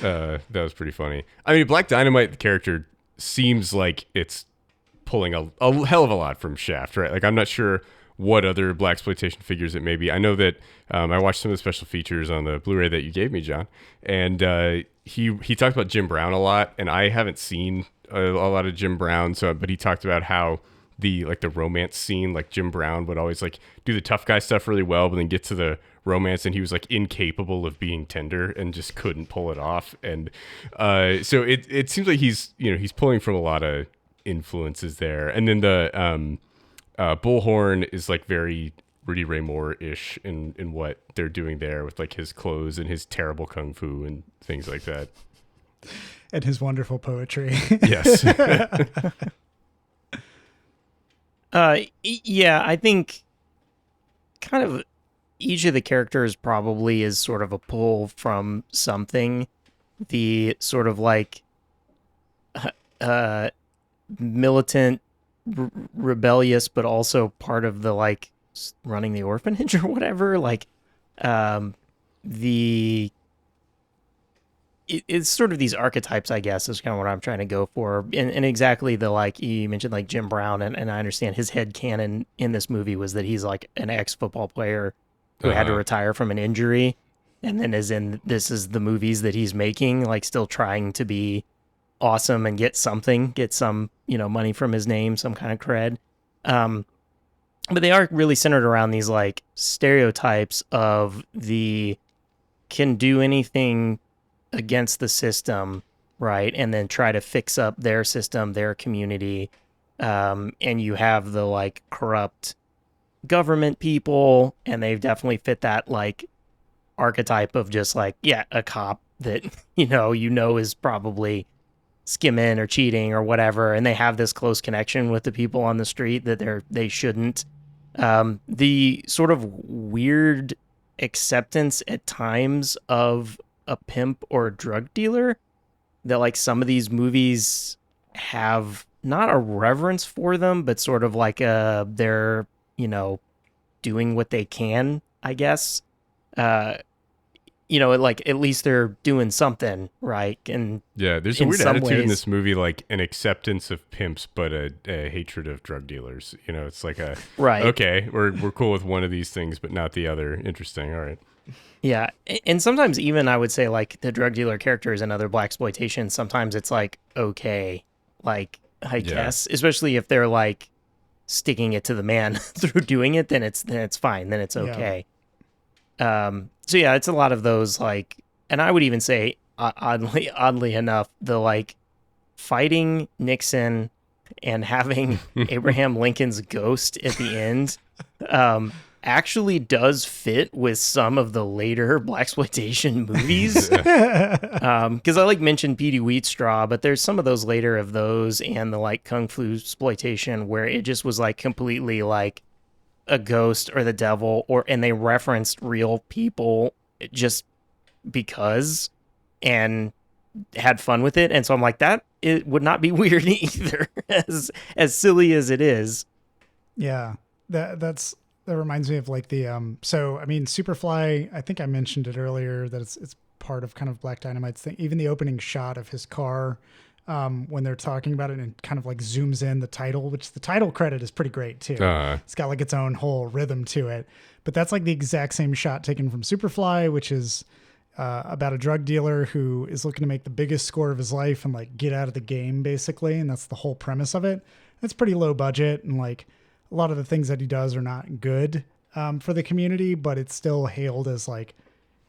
That was pretty funny. I mean, Black Dynamite, the character, seems like it's pulling a hell of a lot from Shaft, right? Like I'm not sure what other blaxploitation figures it may be. I know that I watched some of the special features on the Blu-ray that you gave me, John, and he talked about Jim Brown a lot, and I haven't seen a lot of Jim Brown, but he talked about how the romance scene, like Jim Brown would always like do the tough guy stuff really well, but then get to the romance and he was like incapable of being tender and just couldn't pull it off. And so it seems like he's pulling from a lot of influences there. And then the Bullhorn is like very Rudy Ray Moore-ish in what they're doing there with like his clothes and his terrible kung fu and things like that. And his wonderful poetry. Yes. Yeah, I think kind of each of the characters probably is sort of a pull from something. The sort of like militant, rebellious, but also part of the like running the orphanage or whatever. Like it's sort of these archetypes, I guess, is kind of what I'm trying to go for. And exactly the, like, you mentioned, like, Jim Brown, and I understand his headcanon in this movie was that he's, like, an ex-football player who had to retire from an injury, and then this is the movies that he's making, like, still trying to be awesome and get some, money from his name, some kind of cred. But they are really centered around these, like, stereotypes of the can do anything against the system, right? And then try to fix up their system, their community. And you have the like corrupt government people, and they've definitely fit that like archetype of just like, yeah, a cop that, you know, is probably skimming or cheating or whatever. And they have this close connection with the people on the street that they shouldn't. The sort of weird acceptance at times of a pimp or a drug dealer that like some of these movies have not a reverence for them, but sort of like they're, you know, doing what they can, I guess. You know, like at least they're doing something, right? And yeah, there's a weird attitude in this movie, like an acceptance of pimps, but a hatred of drug dealers. You know, it's like a right. Okay, we're cool with one of these things, but not the other. Interesting. All right. Yeah, and sometimes even I would say like the drug dealer characters in other blaxploitation, sometimes it's like okay, like I guess, especially if they're like sticking it to the man through doing it, then it's fine, then it's okay. Yeah. So yeah, it's a lot of those like, and I would even say oddly enough, the like fighting Nixon and having Abraham Lincoln's ghost at the end actually does fit with some of the later blaxploitation movies. Because I like mentioned Petey Wheatstraw, but there's some of those later of those and the like Kung Fu exploitation where it just was like completely like a ghost or the devil, and they referenced real people just because and had fun with it. And so I'm like, that it would not be weird either, as silly as it is. Yeah, that reminds me of like the so I mean Superfly, I think I mentioned it earlier that it's part of kind of Black Dynamite's thing. Even the opening shot of his car, when they're talking about it and kind of like zooms in the title, which the title credit is pretty great too. It's got like its own whole rhythm to it, but that's like the exact same shot taken from Superfly, which is about a drug dealer who is looking to make the biggest score of his life and like get out of the game basically. And that's the whole premise of it. It's pretty low budget, and like a lot of the things that he does are not good for the community, but it's still hailed as like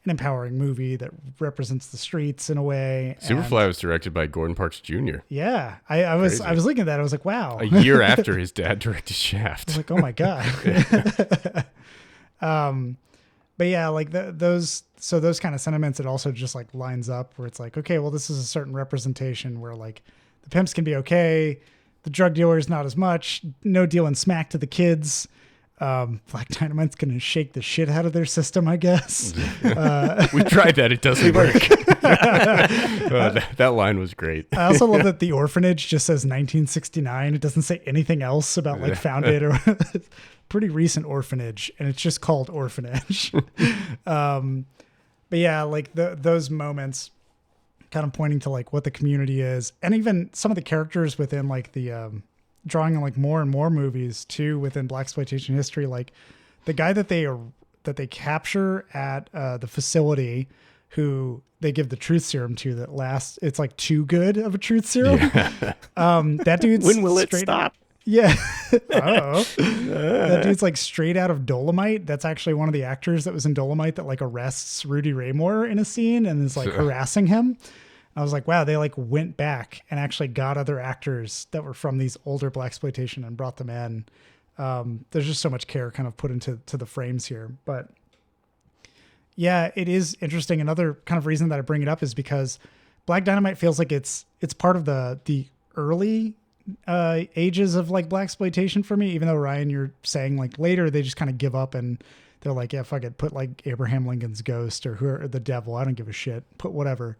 an empowering movie that represents the streets in a way. Superfly was directed by Gordon Parks Jr. Yeah, I was looking at that. I was like, wow. A year after his dad directed Shaft. I was like, oh my god. But yeah, like those kind of sentiments, it also just like lines up where it's like, okay, well, this is a certain representation where like the pimps can be okay, the drug dealers not as much, no dealing smack to the kids. Black Dynamite's gonna shake the shit out of their system, I guess. We tried that; it doesn't work. That line was great. I also love that the orphanage just says 1969. It doesn't say anything else about like founded or pretty recent orphanage, and it's just called Orphanage. But yeah, like those moments, kind of pointing to like what the community is, and even some of the characters within like the. Drawing on like more and more movies too within blaxploitation history, like the guy that they capture at the facility, who they give the truth serum to that lasts. It's like too good of a truth serum. Yeah. That dude's when will it stop? Yeah. That dude's like straight out of Dolomite. That's actually one of the actors that was in Dolomite that like arrests Rudy Raymore in a scene and is like harassing him. I was like, wow, they like went back and actually got other actors that were from these older blaxploitation and brought them in. There's just so much care kind of put into the frames here. But yeah, it is interesting. Another kind of reason that I bring it up is because Black Dynamite feels like it's part of the early ages of like blaxploitation for me, even though Ryan, you're saying like later they just kind of give up and they're like, yeah, fuck it, put like Abraham Lincoln's ghost or the devil. I don't give a shit. Put whatever.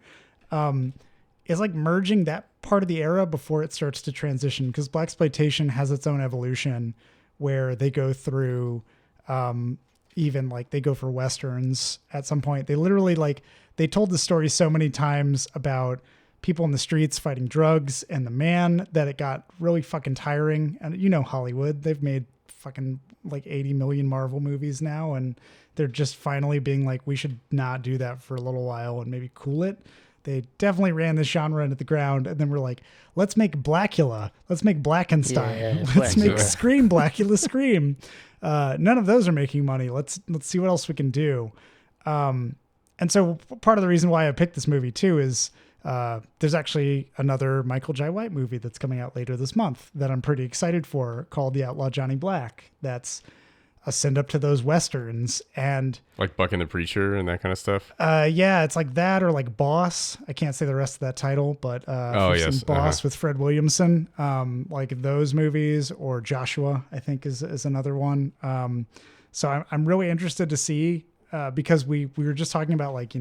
Is like merging that part of the era before it starts to transition, because blaxploitation has its own evolution where they go through even like they go for Westerns at some point. They literally like they told the story so many times about people in the streets fighting drugs and the man that it got really fucking tiring. And you know Hollywood, they've made fucking like 80 million Marvel movies now, and they're just finally being like, we should not do that for a little while and maybe cool it. They definitely ran this genre into the ground, and then we're like, let's make Blackula. Let's make Blackenstein. Yeah, let's make Scream, Blackula Scream. None of those are making money. Let's see what else we can do. And And so part of the reason why I picked this movie too is there's actually another Michael Jai White movie that's coming out later this month that I'm pretty excited for, called The Outlaw Johnny Black. That's a send up to those Westerns, and like Buck and the Preacher and that kind of stuff. Yeah, it's like that, or like Boss. I can't say the rest of that title, but Boss with Fred Williamson, like those movies, or Joshua, I think is another one. So I'm really interested to see, because we were just talking about, like,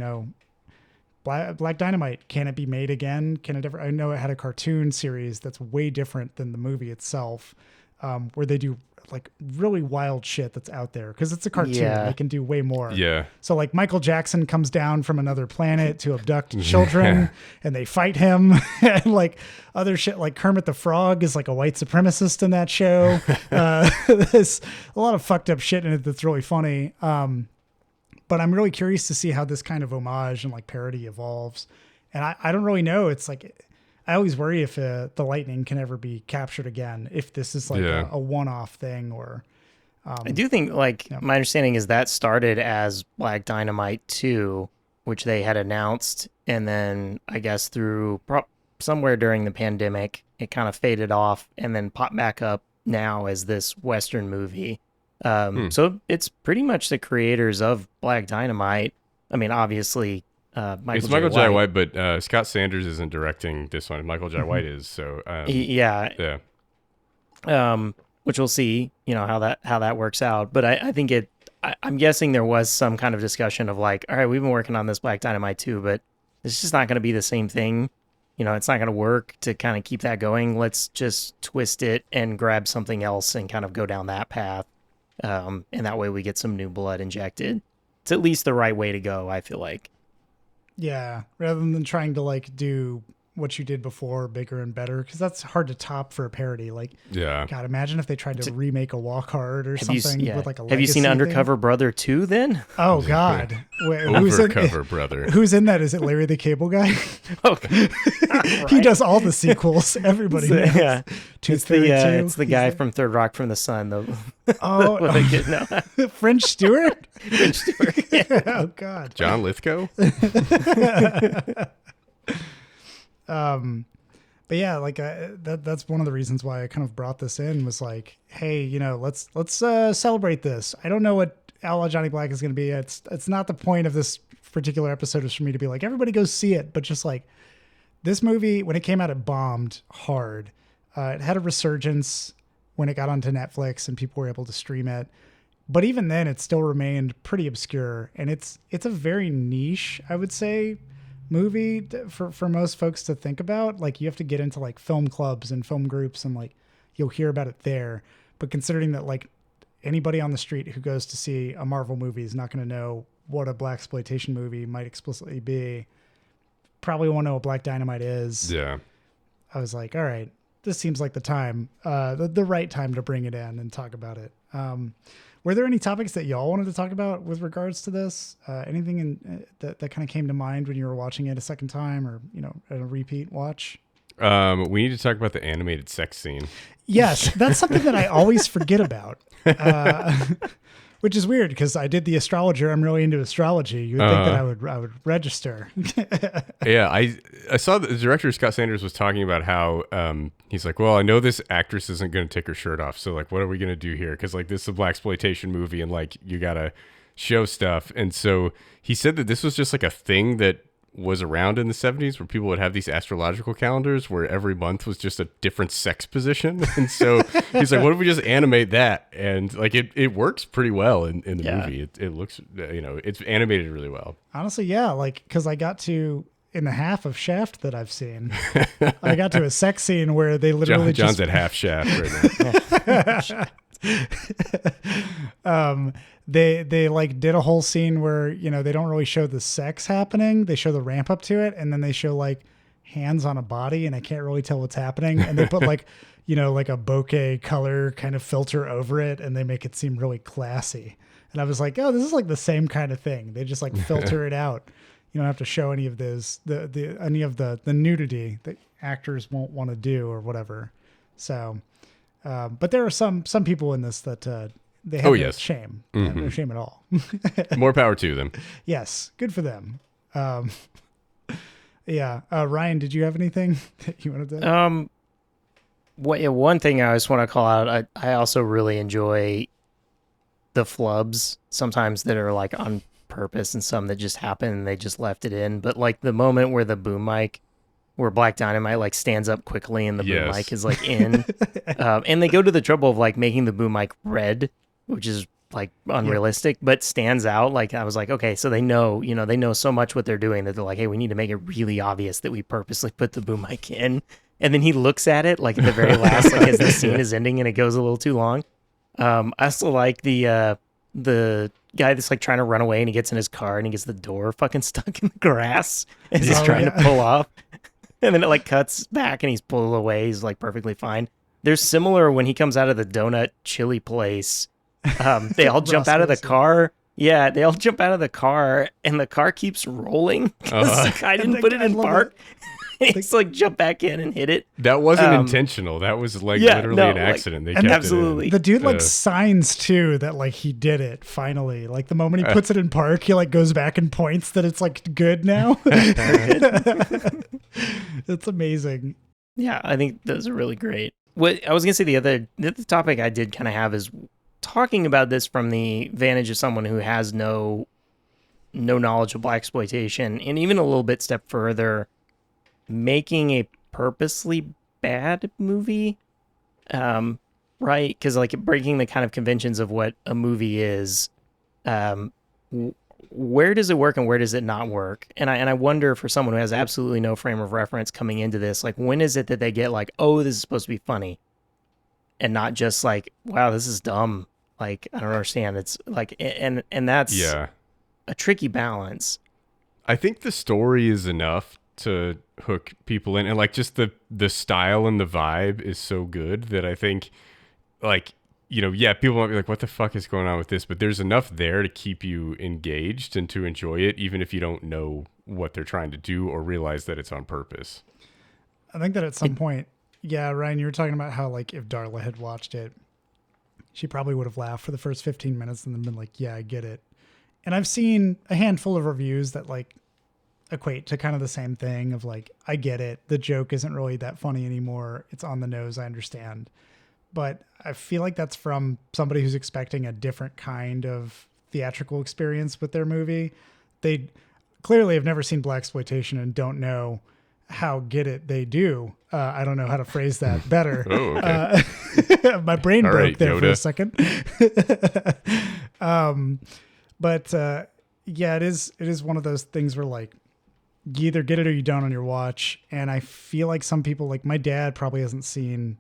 Black Dynamite. Can it be made again? Can it ever? I know it had a cartoon series that's way different than the movie itself, where they do like really wild shit that's out there, because it's a cartoon. Yeah. They can do way more. Yeah. So like Michael Jackson comes down from another planet to abduct children and they fight him, and like other shit, like Kermit the Frog is like a white supremacist in that show. There's a lot of fucked up shit in it that's really funny. But I'm really curious to see how this kind of homage and like parody evolves. And I don't really know. It's like, I always worry if the lightning can ever be captured again, if this is like a one-off thing, or. I do think, like, my understanding is that started as Black Dynamite 2, which they had announced. And then I guess through somewhere during the pandemic, it kind of faded off and then popped back up now as this Western movie. So it's pretty much the creators of Black Dynamite. I mean, obviously, Michael Jai White, but Scott Sanders isn't directing this one. Michael Jai White is. So yeah. Which we'll see, how that works out. But I think I'm guessing there was some kind of discussion of like, all right, we've been working on this Black Dynamite too, but it's just not going to be the same thing. It's not going to work to kind of keep that going. Let's just twist it and grab something else and kind of go down that path. And that way we get some new blood injected. It's at least the right way to go, I feel like. Yeah, rather than trying to like do what you did before bigger and better, because that's hard to top for a parody. Like, God, imagine if they tried to remake a Walk Hard or something with like a Have you seen Undercover Brother 2 then? Oh God. Overcover Brother. Who's in that? Is it Larry the Cable Guy? Okay. He does all the sequels. Everybody knows. Yeah. It's the guy from Third Rock from the Sun. French Stewart? French Stewart. Yeah. Oh God. John Lithgow? But yeah, like that's one of the reasons why I kind of brought this in, was like, hey, let's celebrate this. I don't know what Outlaw Johnny Black is going to be. It's not the point of this particular episode is for me to be like, everybody go see it. But just like this movie, when it came out, it bombed hard. It had a resurgence when it got onto Netflix and people were able to stream it. But even then, it still remained pretty obscure. And it's a very niche, I would say, movie for most folks to think about. Like, you have to get into like film clubs and film groups, and like you'll hear about it there. But considering that like anybody on the street who goes to see a Marvel movie is not going to know what a blaxploitation movie might explicitly be, probably won't know what Black Dynamite is. Yeah. I was like, all right, this seems like the time, the right time to bring it in and talk about it. Were there any topics that y'all wanted to talk about with regards to this? Anything that kind of came to mind when you were watching it a second time, or, a repeat watch? We need to talk about the animated sex scene. Yes, that's something that I always forget about, which is weird because I did The Astrologer. I'm really into astrology. You would think that I would register. Yeah, I saw the director Scott Sanders was talking about how he's like, well, I know this actress isn't going to take her shirt off, so like, what are we going to do here? Because like, this is a blaxploitation movie, and like, you gotta show stuff. And so he said that this was just like a thing that was around in the 70s, where people would have these astrological calendars where every month was just a different sex position. And so he's like, what if we just animate that? And like, it works pretty well in the movie. It looks, it's animated really well. Honestly, yeah. Like, because I got to, in the half of Shaft that I've seen, I got to a sex scene where they literally John's at half Shaft right now. They like did a whole scene where, they don't really show the sex happening. They show the ramp up to it, and then they show like hands on a body, and I can't really tell what's happening. And they put like, like a bokeh color kind of filter over it, and they make it seem really classy. And I was like, oh, this is like the same kind of thing. They just like filter it out. You don't have to show any of this, any of the nudity that actors won't want to do or whatever. So, but there are some people in this that They have Oh, no yes. shame. They have no shame at all. More power to them. Yes, good for them. Yeah. Ryan, did you have anything that you wanted to? One thing I just want to call out, I also really enjoy the flubs sometimes that are like on purpose and some that just happen and they just left it in. But like the moment where the boom mic, where Black Dynamite like stands up quickly and the boom Yes. mic is like in, and they go to the trouble of like making the boom mic red, which is like unrealistic, but stands out. Like I was like, okay, so they know, they know so much what they're doing that they're like, hey, we need to make it really obvious that we purposely put the boom mic in. And then he looks at it like at the very last, like as the scene is ending and it goes a little too long. I also like the guy that's like trying to run away and he gets in his car and he gets the door fucking stuck in the grass as he's trying to pull off. And then it like cuts back and he's pulled away. He's like perfectly fine. There's similar when he comes out of the donut chili place. They all jump out of the car. Yeah, they all jump out of the car and the car keeps rolling because the guy didn't put it in park. He's like jump back in and hit it. That wasn't intentional. That was like literally an accident. They kept absolutely. it in. The dude like signs too that like he did it finally. Like the moment he puts it in park, he like goes back and points that it's like good now. It's amazing. Yeah, I think those are really great. What I was gonna say the other topic I did kind of have is talking about this from the vantage of someone who has no knowledge of blaxploitation, and even a little bit step further, making a purposely bad movie, right? Because like breaking the kind of conventions of what a movie is, where does it work and where does it not work? And I wonder for someone who has absolutely no frame of reference coming into this, like when is it that they get like, oh, this is supposed to be funny, and not just like, wow, this is dumb. Like I don't understand. It's like, and that's a tricky balance. I think the story is enough to hook people in, and like just the style and the vibe is so good that I think like, people might be like, what the fuck is going on with this? But there's enough there to keep you engaged and to enjoy it, even if you don't know what they're trying to do or realize that it's on purpose. I think that at some point, Ryan, you were talking about how like if Darla had watched it, she probably would have laughed for the first 15 minutes and then been like, yeah, I get it. And I've seen a handful of reviews that like equate to kind of the same thing of like, I get it. The joke isn't really that funny anymore. It's on the nose. I understand. But I feel like that's from somebody who's expecting a different kind of theatrical experience with their movie. They clearly have never seen blaxploitation and don't know how get it they do. I don't know how to phrase that better. Oh, okay. My brain All broke right, there for Yoda. a second. But it is one of those things where like you either get it or you don't on your watch. And I feel like some people, like my dad probably hasn't seen,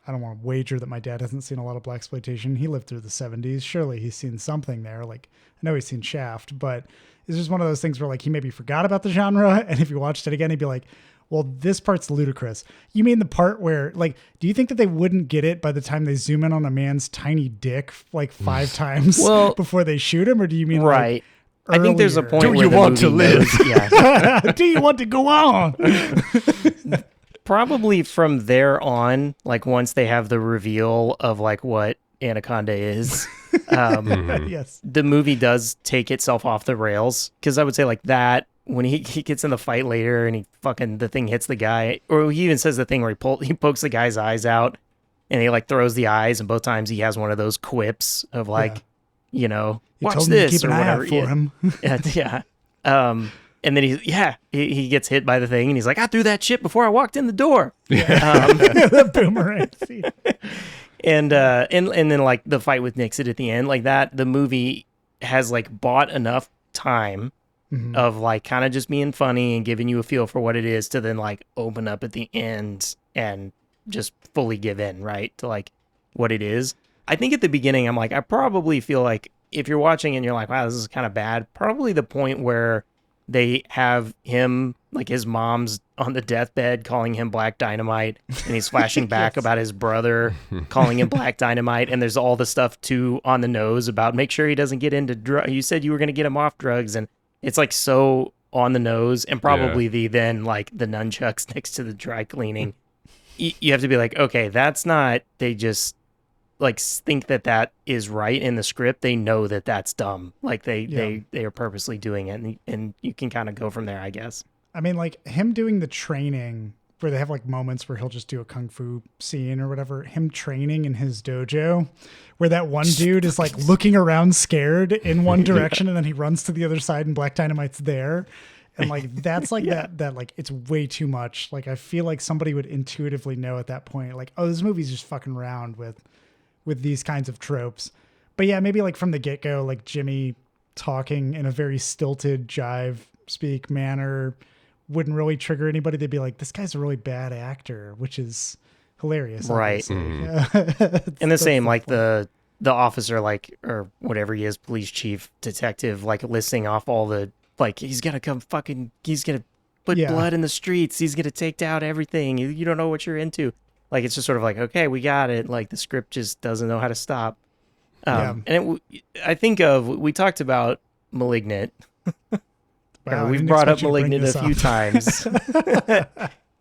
I don't want to wager that my dad hasn't seen a lot of blaxploitation. He lived through the 70s. Surely he's seen something there. Like I know he's seen Shaft, but it's just one of those things where like he maybe forgot about the genre. And if you watched it again, he'd be like, well, this part's ludicrous. You mean the part where, like, do you think that they wouldn't get it by the time they zoom in on a man's tiny dick like 5 times before they shoot him? Or do you mean right? Like, I think there's a point Do where you the want to movie live? knows- yeah. do you want to go on? Probably from there on, like once they have the reveal of like what Anaconda is, Yes. the movie does take itself off the rails. Because I would say like that, when he gets in the fight later and the thing hits the guy, or he even says the thing where he pokes the guy's eyes out and he like throws the eyes, and both times he has one of those quips of like, He watch told me to this keep or an eye whatever. out for him. Yeah. And then he gets hit by the thing and he's like, I threw that shit before I walked in the door. The boomerang scene. And then like the fight with Nixon at the end, like that, the movie has like bought enough time of like kind of just being funny and giving you a feel for what it is to then like open up at the end and just fully give in, right, to like what it is. I think at the beginning, I'm like, I probably feel like if you're watching and you're like, wow, this is kind of bad, probably the point where they have him, like his mom's on the deathbed calling him Black Dynamite, and he's flashing back about his brother calling him Black Dynamite, and there's all the stuff too on the nose about make sure he doesn't get into drugs. You said you were going to get him off drugs, and it's like so on the nose, and probably the nunchucks next to the dry cleaning. You have to be like, okay, that's not, they just like think that is right in the script. They know that that's dumb. Like they are purposely doing it, and you can kind of go from there, I guess. I mean, like him doing the training where they have like moments where he'll just do a kung fu scene or whatever, him training in his dojo where that one dude is like looking around scared in one direction and then he runs to the other side and Black Dynamite's there. And like, that's like that like, it's way too much. Like, I feel like somebody would intuitively know at that point, like, oh, this movie's just fucking around with these kinds of tropes. But yeah, maybe like from the get-go, like Jimmy talking in a very stilted jive speak manner wouldn't really trigger anybody. They'd be like, this guy's a really bad actor, which is hilarious. Right. Mm-hmm. And the same, like the officer, like, or whatever he is, police chief, detective, like listing off all the, like, he's going to put blood in the streets. He's going to take down everything. You don't know what you're into. Like, it's just sort of like, okay, we got it. Like, the script just doesn't know how to stop. And I think we talked about Malignant. Wow, we've brought up Malignant a few times.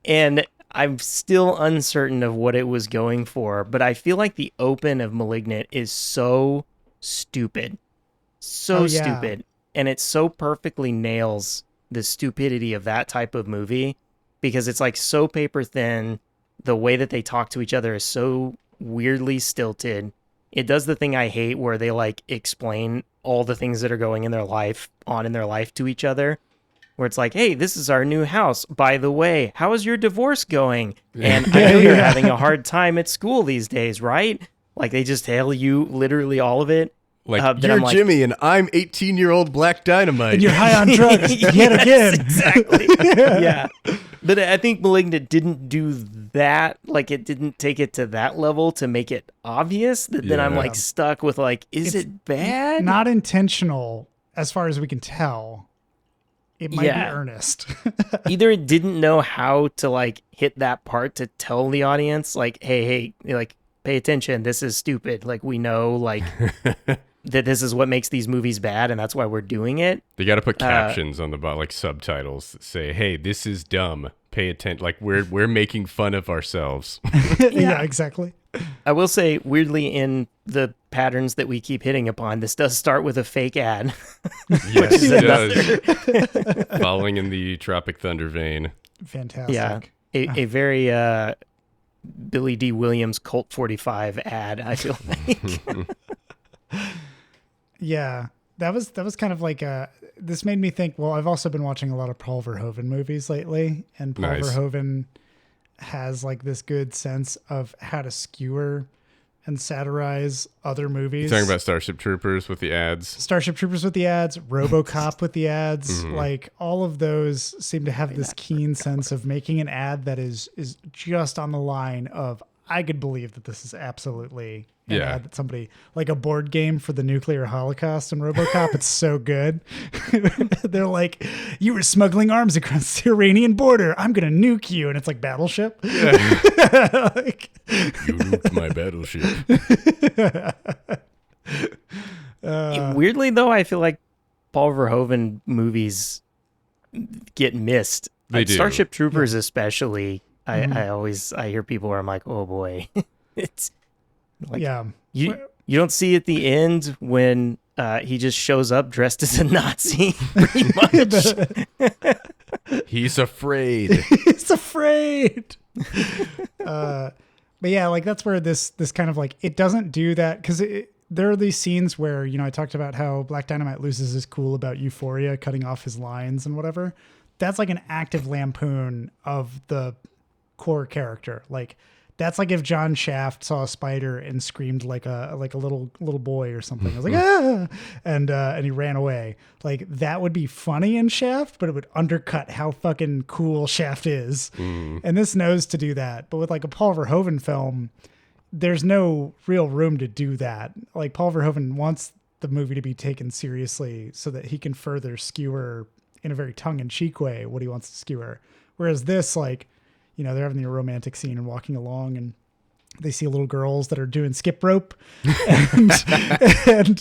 And I'm still uncertain of what it was going for, but I feel like the open of Malignant is so stupid. Stupid. And it so perfectly nails the stupidity of that type of movie because it's like so paper thin. The way that they talk to each other is so weirdly stilted. It does the thing I hate where they like explain all the things that are going in their life to each other. Where it's like, hey, this is our new house. By the way, how is your divorce going? And I know you're having a hard time at school these days, right? Like they just tell you literally all of it. Like, you're Jimmy and I'm 18-year-old Black Dynamite. And you're high on drugs yet again. Exactly. Yeah. But I think Malignant didn't do that. Like, it didn't take it to that level to make it obvious. Then I'm like stuck with like, is it bad? Not intentional as far as we can tell. It might be earnest. Either it didn't know how to like hit that part to tell the audience like, hey, like pay attention. This is stupid. Like we know like that this is what makes these movies bad. And that's why we're doing it. They got to put captions on the bottom, like subtitles that say, hey, this is dumb. Pay attention. Like we're making fun of ourselves. Yeah, exactly. I will say, weirdly, in the patterns that we keep hitting upon, this does start with a fake ad. Yes, it does. Following in the Tropic Thunder vein. Fantastic. Yeah, a very Billy D. Williams Colt 45 ad, I feel like. Yeah, that was kind of like this made me think, well, I've also been watching a lot of Paul Verhoeven movies lately, and Paul Verhoeven has like this good sense of how to skewer and satirize other movies. You're talking about Starship Troopers with the ads. RoboCop with the ads. Like all of those seem to have this keen sense of making an ad that is just on the line of, I could believe that this is absolutely an ad that somebody, like a board game for the nuclear holocaust in RoboCop. It's so good. They're like, you were smuggling arms across the Iranian border. I'm going to nuke you. And it's like Battleship. Yeah. Like, you nuked my battleship. Weirdly, though, I feel like Paul Verhoeven movies get missed. They do. Starship Troopers especially. I hear people where I'm like, oh boy. It's like, you don't see at the end when he just shows up dressed as a Nazi, pretty much. He's afraid. He's afraid. But yeah, like that's where this kind of like, it doesn't do that because there are these scenes where, you know, I talked about how Black Dynamite loses his cool about Euphoria, cutting off his lines and whatever. That's like an active lampoon of the core character. Like that's like if John Shaft saw a spider and screamed like a little boy or something. I was like, ah, and he ran away. Like that would be funny in Shaft, but it would undercut how fucking cool Shaft is. And this knows to do that. But with like a Paul Verhoeven film, there's no real room to do that. Like Paul Verhoeven wants the movie to be taken seriously so that he can further skewer in a very tongue-in-cheek way what he wants to skewer. Whereas this, like, you know, they're having the romantic scene and walking along, and they see little girls that are doing skip rope, and, and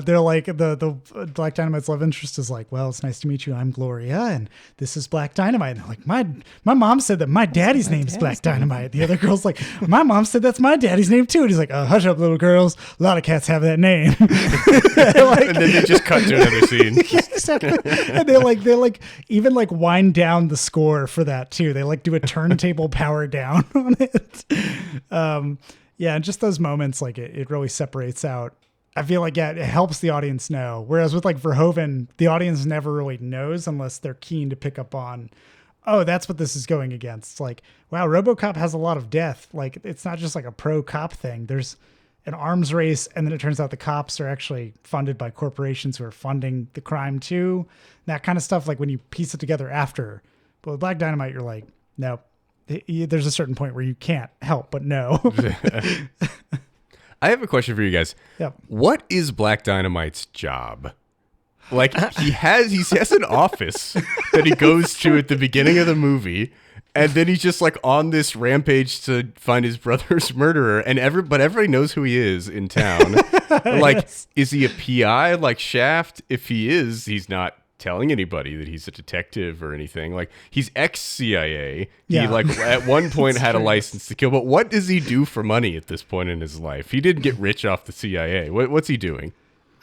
they're like, the Black Dynamite's love interest is like, well, it's nice to meet you. I'm Gloria, and this is Black Dynamite. And they're like, my mom said that my daddy's name is Black Dynamite. The other girl's like, my mom said that's my daddy's name too. And he's like, hush up, little girls. A lot of cats have that name. And then they just cut to another scene. Yeah, exactly. And they like even like wind down the score for that too. They like do a turntable power down on it. Yeah, and just those moments, like it really separates out. I feel like it helps the audience know. Whereas with like Verhoeven, the audience never really knows unless they're keen to pick up on, oh, that's what this is going against. Like, wow, RoboCop has a lot of death. Like, it's not just like a pro cop thing. There's an arms race, and then it turns out the cops are actually funded by corporations who are funding the crime too. That kind of stuff. Like when you piece it together after. But with Black Dynamite, you're like, nope. There's a certain point where you can't help but no. I have a question for you guys. Yep. What is Black Dynamite's job? Like he has an office that he goes to at the beginning of the movie, and then he's just like on this rampage to find his brother's murderer, and everybody knows who he is in town. Like, yes. Is he a PI like Shaft? If he is, he's not telling anybody that he's a detective or anything. Like, he's ex-CIA. Yeah. He like at one point had a license to kill, but what does he do for money at this point in his life? He didn't get rich off the CIA. What's he doing?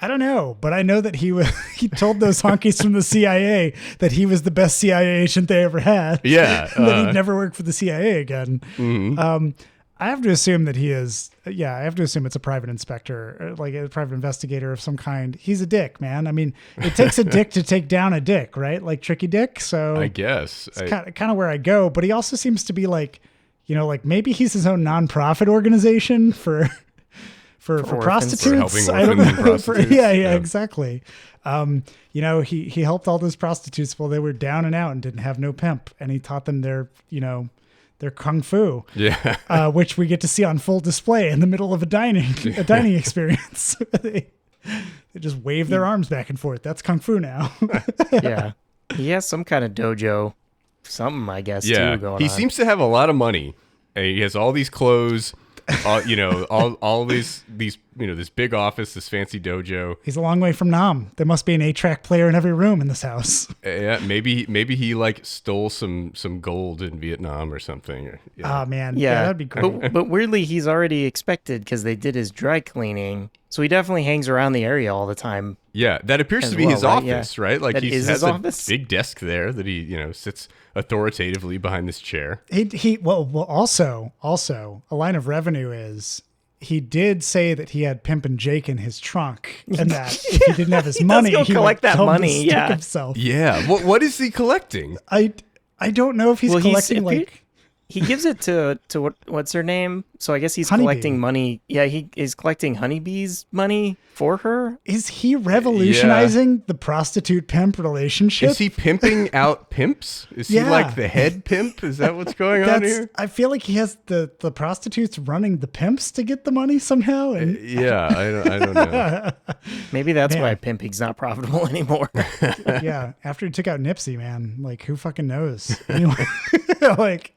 I don't know, but I know that he told those honkies from the CIA that he was the best CIA agent they ever had. Yeah. And that he'd never work for the CIA again. Mm-hmm. I have to assume that he is, I have to assume it's a private inspector, like a private investigator of some kind. He's a dick, man. I mean, it takes a dick to take down a dick, right? Like Tricky Dick. So I guess it's kind of where I go, but he also seems to be like, like maybe he's his own nonprofit organization for prostitutes. I don't know. Yeah, exactly. He helped all those prostitutes while they were down and out and didn't have no pimp, and he taught them their kung fu. Yeah. Which we get to see on full display in the middle of a dining experience. They just wave their arms back and forth. That's kung fu now. Yeah. He has some kind of dojo, something, I guess, too, going on. He seems to have a lot of money. He has all these clothes. All these this big office, this fancy dojo. He's a long way from Nam. There must be an 8-track player in every room in this house. Yeah, maybe he like stole some gold in Vietnam or something. Oh man, yeah, that'd be great. But weirdly, he's already expected because they did his dry cleaning, so he definitely hangs around the area all the time. Yeah, that appears to be his office, right? Like he has a office? big desk there that he sits authoritatively behind this chair. Also a line of revenue is he did say that he had Pimp and Jake in his trunk, and that if he didn't have his money, he collect that money. Yeah, himself. Yeah. What is he collecting? I don't know if he's collecting He gives it to what's her name? So I guess he's Honeybee. collecting money. Yeah, he is collecting Honeybee's money for her. Is he revolutionizing the prostitute pimp relationship? Is he pimping out pimps? Is he like the head pimp? Is that what's going on here? I feel like he has the prostitutes running the pimps to get the money somehow. And I don't know. Maybe that's why pimping's not profitable anymore. Yeah, after he took out Nipsey, man, like who fucking knows? Anyway, like.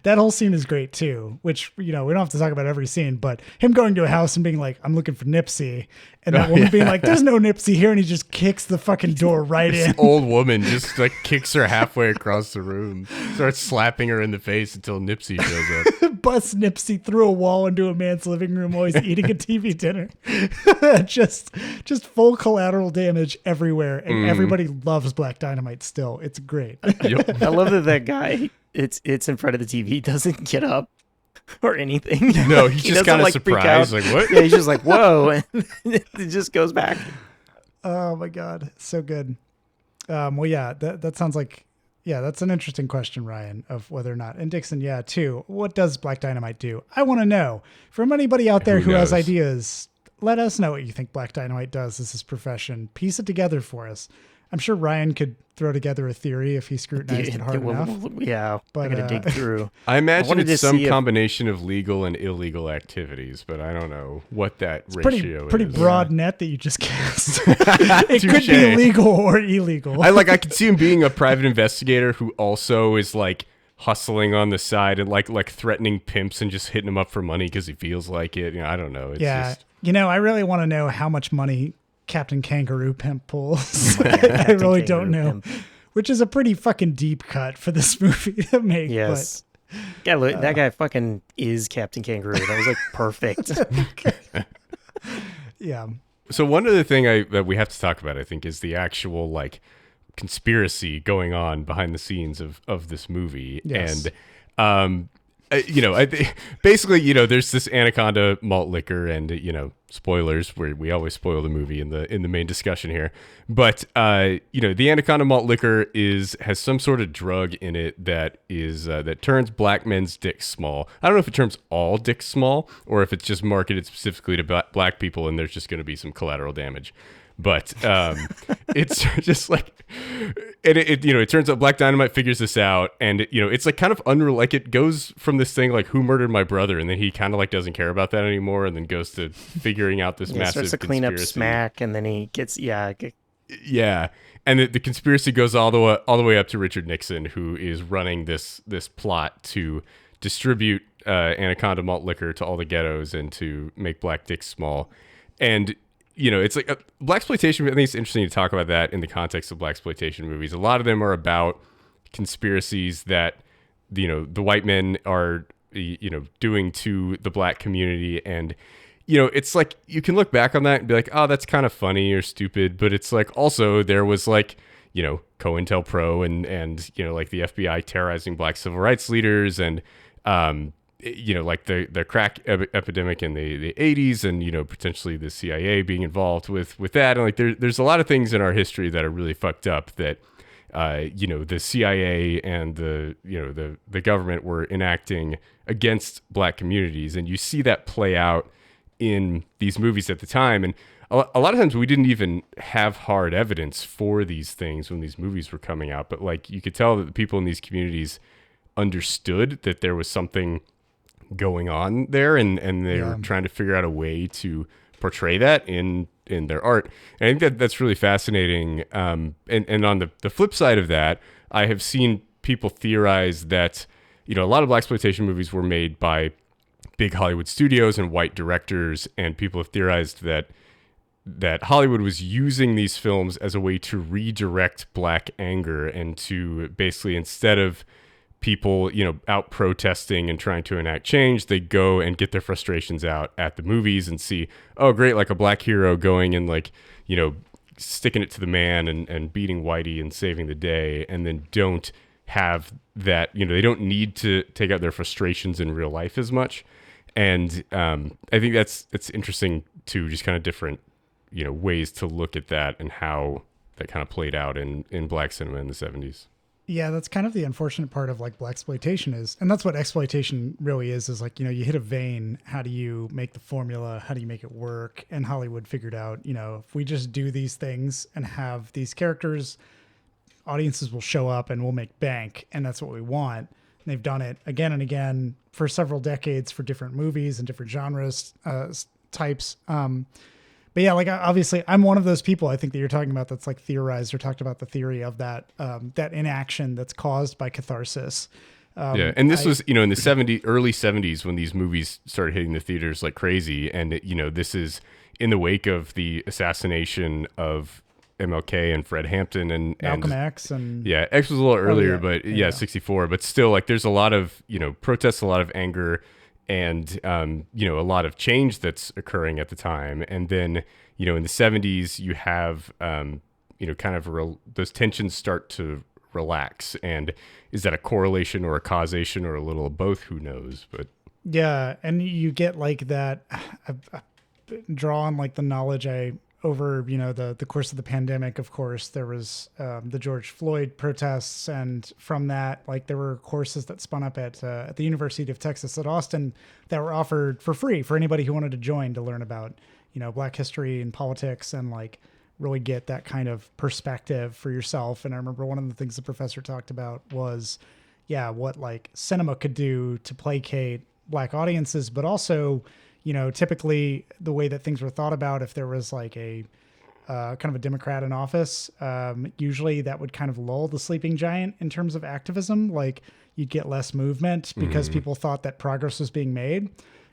That whole scene is great too, which we don't have to talk about every scene, but him going to a house and being like, I'm looking for Nipsey, and that woman being like, there's no Nipsey here, and he just kicks the fucking door right in. Old woman just like kicks her halfway across the room, starts slapping her in the face until Nipsey shows up. Busts Nipsey through a wall into a man's living room while he's eating a TV dinner. just full collateral damage everywhere, and everybody loves Black Dynamite still. It's great. Yep. I love that guy, it's in front of the TV, doesn't get up or anything. No, he's just kind of surprised. Like, what? Yeah, he's just like, whoa. And it just goes back. Oh my God. So good. Well, yeah, that sounds like, that's an interesting question, Ryan, of whether or not, and Dixon, too. What does Black Dynamite do? I want to know. From anybody out there who has ideas, let us know what you think Black Dynamite does as his profession. Piece it together for us. I'm sure Ryan could throw together a theory if he scrutinized it hard enough. Yeah, but I gotta dig through. I imagine it's some combination of legal and illegal activities, but I don't know what that ratio is. Pretty broad net that you just cast. It could be legal or illegal. I could see him being a private investigator who also is like hustling on the side and like threatening pimps and just hitting them up for money because he feels like it. I don't know. It's just... I really want to know how much money Captain Kangaroo Pimp pulls. I really don't know. Pimp. Which is a pretty fucking deep cut for this movie to make. Yes. But, that guy fucking is Captain Kangaroo. That was like perfect. Yeah. So one other thing that we have to talk about, I think, is the actual like conspiracy going on behind the scenes of this movie. Yes. And basically, there's this Anaconda malt liquor, and spoilers, where we always spoil the movie in the main discussion here. But the Anaconda malt liquor has some sort of drug in it that turns black men's dicks small. I don't know if it turns all dicks small or if it's just marketed specifically to black people, and there's just going to be some collateral damage. But it's just like, and it turns out Black Dynamite figures this out, and it's like kind of unreal. Like it goes from this thing like who murdered my brother, and then he kind of like doesn't care about that anymore, and then goes to figuring out this massive starts to conspiracy. Clean up smack, and then he gets and the conspiracy goes all the way up to Richard Nixon, who is running this plot to distribute Anaconda malt liquor to all the ghettos and to make black dicks small, and. It's like blaxploitation. I think it's interesting to talk about that in the context of blaxploitation movies. A lot of them are about conspiracies that, the white men are, doing to the black community. And, it's like you can look back on that and be like, oh, that's kind of funny or stupid. But it's like also there was like, COINTELPRO and like the FBI terrorizing black civil rights leaders and, like the crack epidemic in the 80s and, potentially the CIA being involved with that. And like there's a lot of things in our history that are really fucked up that, the CIA and the government were enacting against black communities. And you see that play out in these movies at the time. And a lot of times we didn't even have hard evidence for these things when these movies were coming out. But like you could tell that the people in these communities understood that there was something going on there, and they were trying to figure out a way to portray that in their art. And I think that's really fascinating. And on the flip side of that, I have seen people theorize that, a lot of blaxploitation movies were made by big Hollywood studios and white directors, and people have theorized that Hollywood was using these films as a way to redirect black anger and to basically, instead of people, out protesting and trying to enact change, they go and get their frustrations out at the movies and see, oh, great, like a black hero going and like, sticking it to the man and beating Whitey and saving the day, and then don't have that, they don't need to take out their frustrations in real life as much. And I think it's interesting too, just kind of different, ways to look at that and how that kind of played out in black cinema in the 70s. Yeah, that's kind of the unfortunate part of like blaxploitation is, and that's what exploitation really is like, you hit a vein, how do you make the formula, how do you make it work? And Hollywood figured out, if we just do these things and have these characters, audiences will show up and we'll make bank, and that's what we want. And they've done it again and again for several decades for different movies and different genres, types. But yeah, like obviously I'm one of those people I think that you're talking about that's like theorized or talked about the theory of that inaction that's caused by catharsis. And this was, in the early 70s when these movies started hitting the theaters like crazy. And, this is in the wake of the assassination of MLK and Fred Hampton and Malcolm X. And yeah, X was a little earlier, but 64. But still, like there's a lot of, protests, a lot of anger, and, a lot of change that's occurring at the time. And then, in the 70s, you have, kind of those tensions start to relax. And is that a correlation or a causation or a little of both? Who knows? But yeah. And you get like that, draw on like the knowledge over, the course of the pandemic. Of course, there was the George Floyd protests, and from that, like there were courses that spun up at the University of Texas at Austin that were offered for free for anybody who wanted to join to learn about, Black history and politics and like really get that kind of perspective for yourself. And I remember one of the things the professor talked about was, what like cinema could do to placate Black audiences, but also typically the way that things were thought about, if there was like a kind of a Democrat in office, usually that would kind of lull the sleeping giant in terms of activism. Like you'd get less movement because people thought that progress was being made.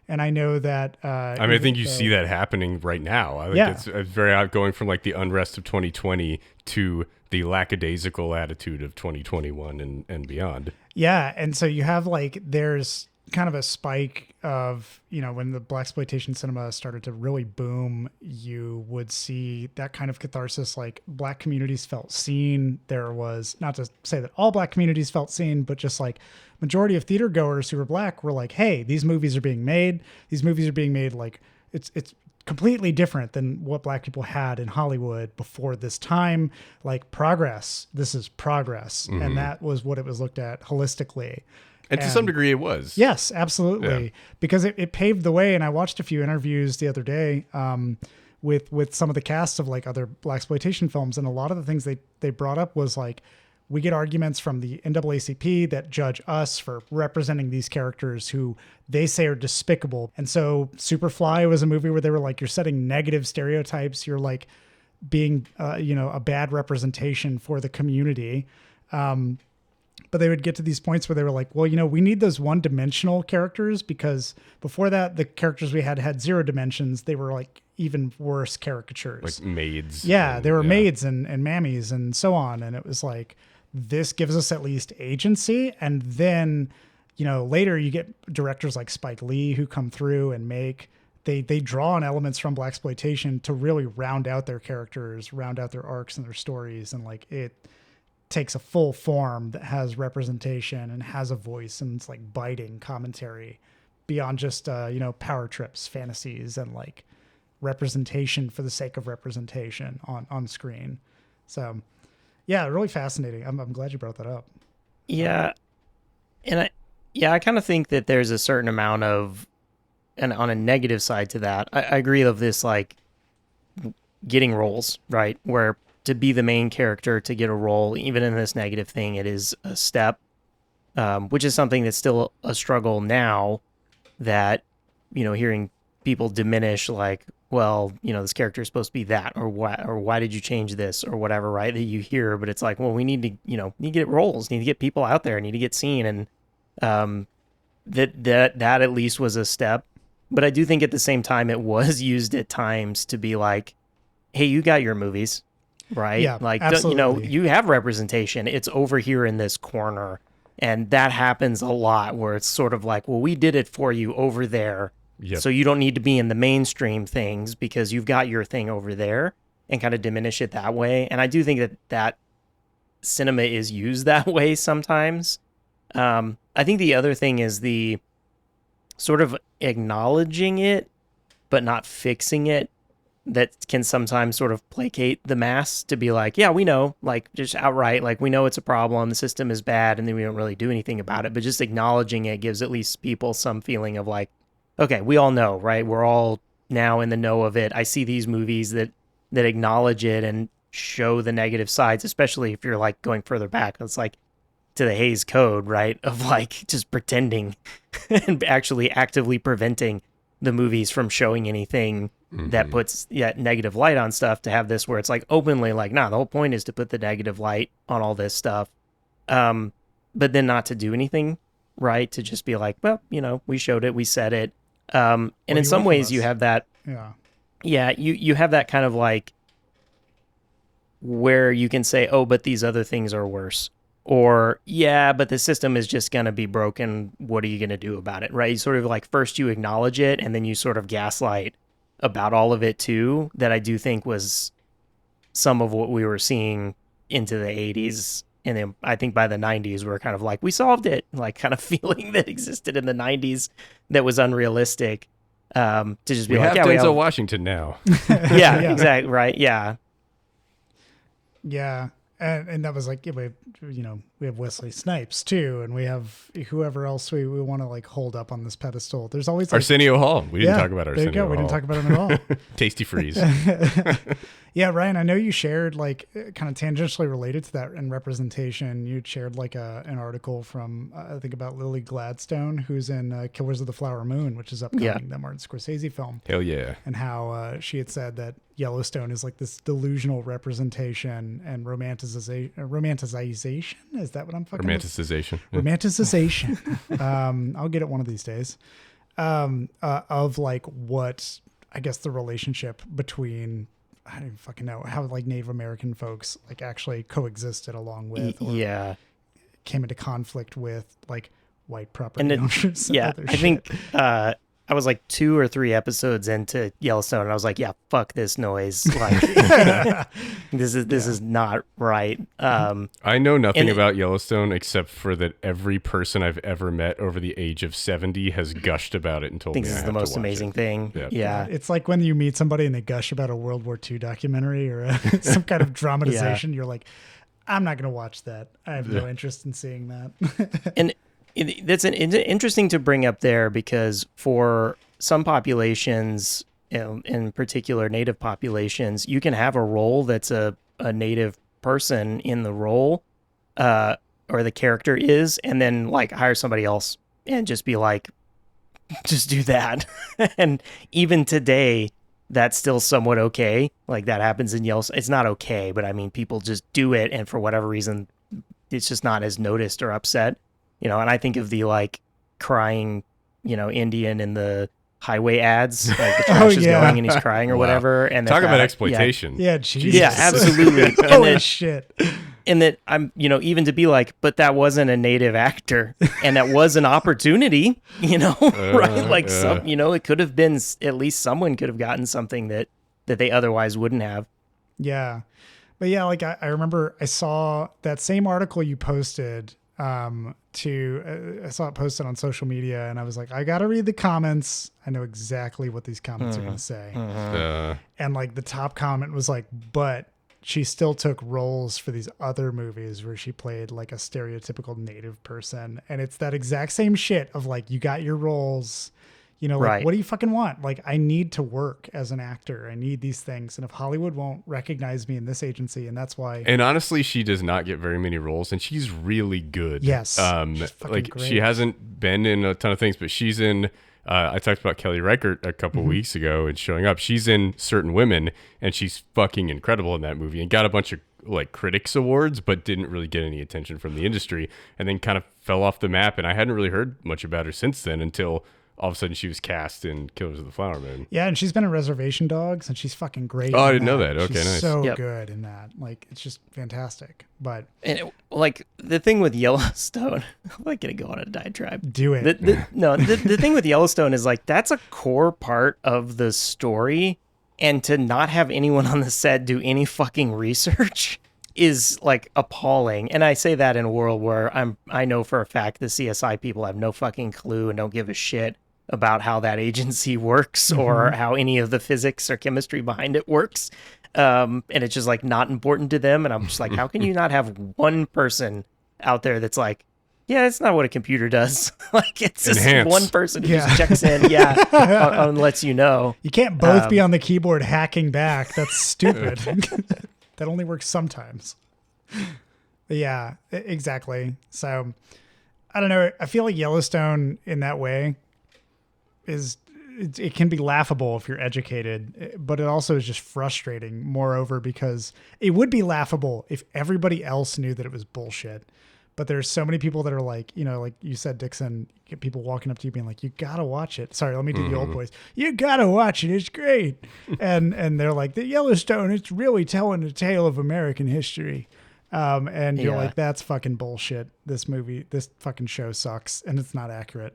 And I know that. I think you see that happening right now. I think it's very outgoing from like the unrest of 2020 to the lackadaisical attitude of 2021 and beyond. Yeah. And so you have like, there's kind of a spike of, when the blaxploitation cinema started to really boom, you would see that kind of catharsis, like Black communities felt seen. There was, not to say that all Black communities felt seen, but just like majority of theater goers who were Black were like, hey, these movies are being made. These movies are being made like it's completely different than what Black people had in Hollywood before this time. Like progress, this is progress. And that was what it was looked at holistically. And to some degree it was. Yes, absolutely. Yeah. Because it paved the way. And I watched a few interviews the other day with some of the casts of like other blaxploitation films. And a lot of the things they brought up was like, we get arguments from the NAACP that judge us for representing these characters who they say are despicable. And so Superfly was a movie where they were like, you're setting negative stereotypes. You're like being, a bad representation for the community. But they would get to these points where they were like, well, we need those one-dimensional characters because before that, the characters we had 0 dimensions. They were like even worse caricatures. Like maids. Yeah, they were maids and mammies and so on. And it was like, this gives us at least agency. And then, later you get directors like Spike Lee who come through and they draw on elements from blaxploitation to really round out their characters, round out their arcs and their stories. And like it takes a full form that has representation and has a voice, and it's like biting commentary beyond just power trips, fantasies, and like representation for the sake of representation on screen. So yeah, really fascinating. I'm glad you brought that up. Yeah. And I kind of think that there's a certain amount of, and on a negative side to that, I agree of this, like getting roles, right? Where to be the main character, to get a role, even in this negative thing, it is a step, which is something that's still a struggle now that, hearing people diminish like, well, this character is supposed to be that, or why did you change this or whatever, right? That you hear, but it's like, well, we need to, need to get roles, need to get people out there, need to get seen. And that at least was a step. But I do think at the same time, it was used at times to be like, hey, you got your movies, right? Yeah, like, absolutely. you have representation. It's over here in this corner. And that happens a lot where it's sort of like, well, we did it for you over there. Yep. So you don't need to be in the mainstream things because you've got your thing over there, and kind of diminish it that way. And I do think that cinema is used that way sometimes. I think the other thing is the sort of acknowledging it, but not fixing it, that can sometimes sort of placate the mass to be like, yeah, we know, like just outright, like we know it's a problem, the system is bad, and then we don't really do anything about it. But just acknowledging it gives at least people some feeling of like, okay, we all know, right? We're all now in the know of it. I see these movies that acknowledge it and show the negative sides, especially if you're like going further back. It's like to the Hays Code, right? Of like just pretending and actually actively preventing the movies from showing anything that puts negative light on stuff, to have this where it's like openly like, nah, the whole point is to put the negative light on all this stuff. But then not to do anything, right? To just be like, well, we showed it, we said it. And in some ways you have that, you have that kind of like where you can say, oh, but these other things are worse, or but the system is just going to be broken. What are you going to do about it? Right. You sort of like, first you acknowledge it, and then you sort of gaslight about all of it too. That I do think was some of what we were seeing into the 80s. And then I think by the 90s, we're kind of like, we solved it, like kind of feeling that existed in the 90s that was unrealistic. To just be we like, have we Denzel have Washington now. yeah, exactly. Right. Yeah. Yeah. And that was like, we have Wesley Snipes too. And we have whoever else we want to like hold up on this pedestal. There's always like, Arsenio Hall. We didn't talk about Arsenio Hall. We didn't talk about him at all. Tasty Freeze. Yeah, Ryan, I know you shared like kind of tangentially related to that in representation. You'd shared like an article from, I think, about Lily Gladstone, who's in Killers of the Flower Moon, which is upcoming, the Martin Scorsese film. Hell yeah. And how she had said that Yellowstone is like this delusional representation and romanticization. Is that what I'm fucking? Romanticization. Yeah. Romanticization. I'll get it one of these days. Of like what I guess the relationship between, I don't even fucking know how like Native American folks like actually coexisted along with, or came into conflict with like white property owners. Yeah, I think I was like 2 or 3 episodes into Yellowstone, and I was like, "Yeah, fuck this noise! Like, this is not right." I know nothing about Yellowstone except for that every person I've ever met over the age of 70 has gushed about it and told me this I is have the to most watch amazing it. thing. Yep. Yeah, it's like when you meet somebody and they gush about a World War II documentary or some kind of dramatization. You're like, I'm not going to watch that. I have no interest in seeing that. And that's interesting to bring up there, because for some populations, in particular Native populations, you can have a role that's a Native person in the role, or the character is, and then like hire somebody else and just be like, just do that. And even today, that's still somewhat okay. Like that happens in Yellowstone. It's not okay, but I mean, people just do it, and for whatever reason, it's just not as noticed or upset. And I think of the like crying, Indian in the highway ads, like the trash is going and he's crying or whatever. And talk about exploitation. Yeah, Jesus. Yeah, absolutely. Holy shit. And that I'm, even to be like, but that wasn't a Native actor, and that was an opportunity, right? Like some, it could have been, at least someone could have gotten something that they otherwise wouldn't have. Yeah. But yeah, like I remember I saw that same article you posted, I saw it posted on social media, and I was like, I got to read the comments. I know exactly what these comments are going to say. And like the top comment was like, but she still took roles for these other movies where she played like a stereotypical Native person. And it's that exact same shit of like, you got your roles, like, right. What do you fucking want? Like, I need to work as an actor. I need these things. And if Hollywood won't recognize me in this agency, and that's why. And honestly, she does not get very many roles, and she's really good. Yes. Like great. She hasn't been in a ton of things, but she's in, I talked about Kelly Reichardt a couple weeks ago and showing up. She's in Certain Women, and she's fucking incredible in that movie, and got a bunch of like critics awards, but didn't really get any attention from the industry, and then kind of fell off the map. And I hadn't really heard much about her since then, until all of a sudden she was cast in Killers of the Flower Moon. Yeah, and she's been in Reservation Dogs, and she's fucking great. Oh, I didn't know that. Okay, she's nice. So good in that. Like, it's just fantastic. But like the thing with Yellowstone, I'm not gonna go on a diatribe. Do it. The thing with Yellowstone is like, that's a core part of the story, and to not have anyone on the set do any fucking research is like appalling. And I say that in a world where I know for a fact the CSI people have no fucking clue and don't give a shit about how that agency works or how any of the physics or chemistry behind it works. And it's just like not important to them. And I'm just like, how can you not have one person out there that's like, yeah, that's not what a computer does. Like, it's just one person who just checks in, and lets you know. You can't both be on the keyboard hacking back. That's stupid. That only works sometimes. But yeah, exactly. So I don't know. I feel like Yellowstone in that way it can be laughable if you're educated, but it also is just frustrating, moreover, because it would be laughable if everybody else knew that it was bullshit. But there's so many people that are like, like you said, Dixon, get people walking up to you being like, you gotta watch it. Sorry, let me do the old voice. You gotta watch it. It's great. and they're like, the Yellowstone, it's really telling a tale of American history. And you're like, that's fucking bullshit. This fucking show sucks, and it's not accurate.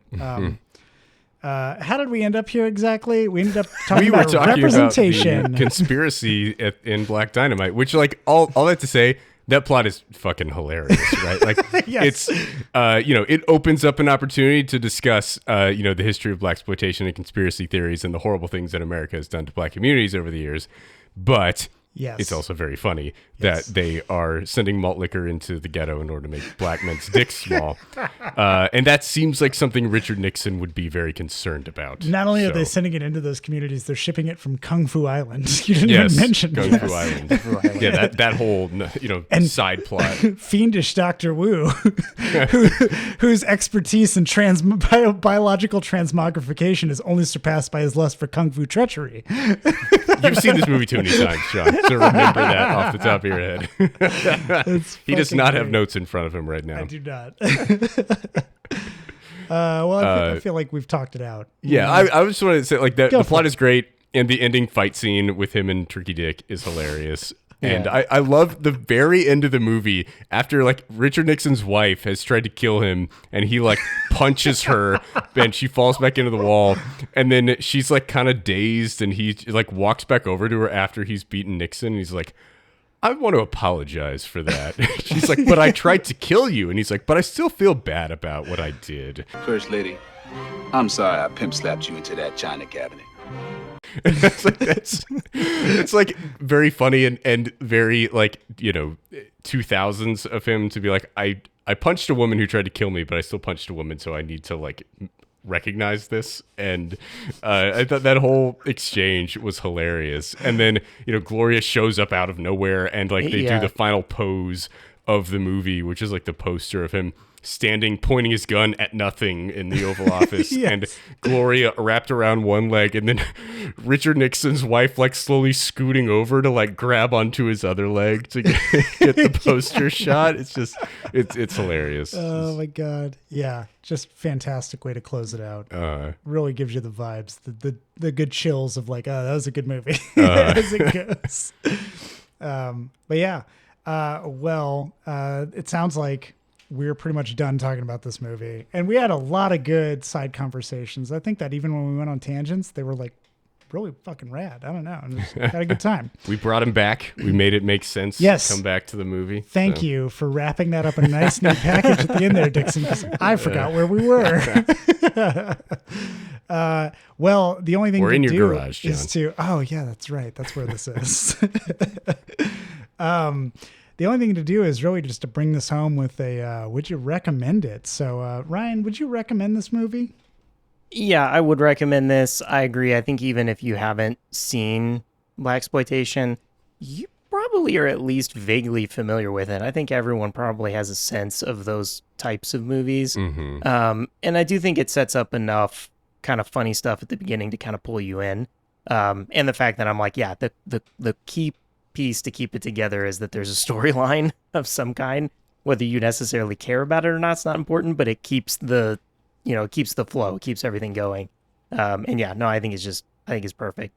How did we end up here exactly? We ended up talking about representation. About the conspiracy in Black Dynamite, which, like, all that to say, that plot is fucking hilarious, right? Like, it's, it opens up an opportunity to discuss, the history of blaxploitation and conspiracy theories and the horrible things that America has done to black communities over the years. But it's also very funny that they are sending malt liquor into the ghetto in order to make black men's dicks small. And that seems like something Richard Nixon would be very concerned about. Not only are they sending it into those communities, they're shipping it from Kung Fu Island. You didn't even mention Kung Fu Island. Yeah, that whole, side plot. Fiendish Dr. Wu, whose expertise in biological transmogrification is only surpassed by his lust for Kung Fu treachery. You've seen this movie too many times, Sean. to remember that off the top of your head. He does not have great. notes in front of him right now. I do not. I feel like we've talked it out. Yeah, I just wanted to say, like, the plot is great, and the ending fight scene with him and Tricky Dick is hilarious. And I love the very end of the movie after, like, Richard Nixon's wife has tried to kill him, and he, like, punches her, and she falls back into the wall, and then she's, like, kind of dazed, and he, like, walks back over to her after he's beaten Nixon, and he's like, I want to apologize for that. She's like, but I tried to kill you. And he's like, but I still feel bad about what I did. First lady, I'm sorry I pimp slapped you into that china cabinet. It's like very funny and very, like, you know, 2000s of him to be like, I punched a woman who tried to kill me, but I still punched a woman, so I need to, like, recognize this. And I thought that whole exchange was hilarious. And then, you know, Gloria shows up out of nowhere, and, like, they do the final pose of the movie, which is, like, the poster of him standing, pointing his gun at nothing in the Oval Office. Yes. And Gloria wrapped around one leg, and then Richard Nixon's wife, like, slowly scooting over to, like, grab onto his other leg to get the poster shot. It's just, it's hilarious. Oh my God. Yeah. Just fantastic way to close it out. Really gives you the vibes, the good chills of, like, oh, that was a good movie as it goes. But yeah, it sounds like we're pretty much done talking about this movie, and we had a lot of good side conversations. I think that even when we went on tangents, they were, like, really fucking rad. I don't know. And just had a good time. We brought him back. We made it make sense. Yes. To come back to the movie. Thank you for wrapping that up in a nice new package at the end there, Dixon, because I forgot where we were. Well, the only thing we're to in your do garage, John. is to, oh yeah, that's right. That's where this is. The only thing to do is really just to bring this home with a, would you recommend it? So, Ryan, would you recommend this movie? Yeah, I would recommend this. I agree. I think even if you haven't seen blaxploitation, you probably are at least vaguely familiar with it. I think everyone probably has a sense of those types of movies. Mm-hmm. And I do think it sets up enough kind of funny stuff at the beginning to kind of pull you in. And the fact that I'm like, yeah, the key piece to keep it together is that there's a storyline of some kind. Whether you necessarily care about it or not, it's not important, but it keeps the flow, it keeps everything going. And yeah, no, I think it's perfect.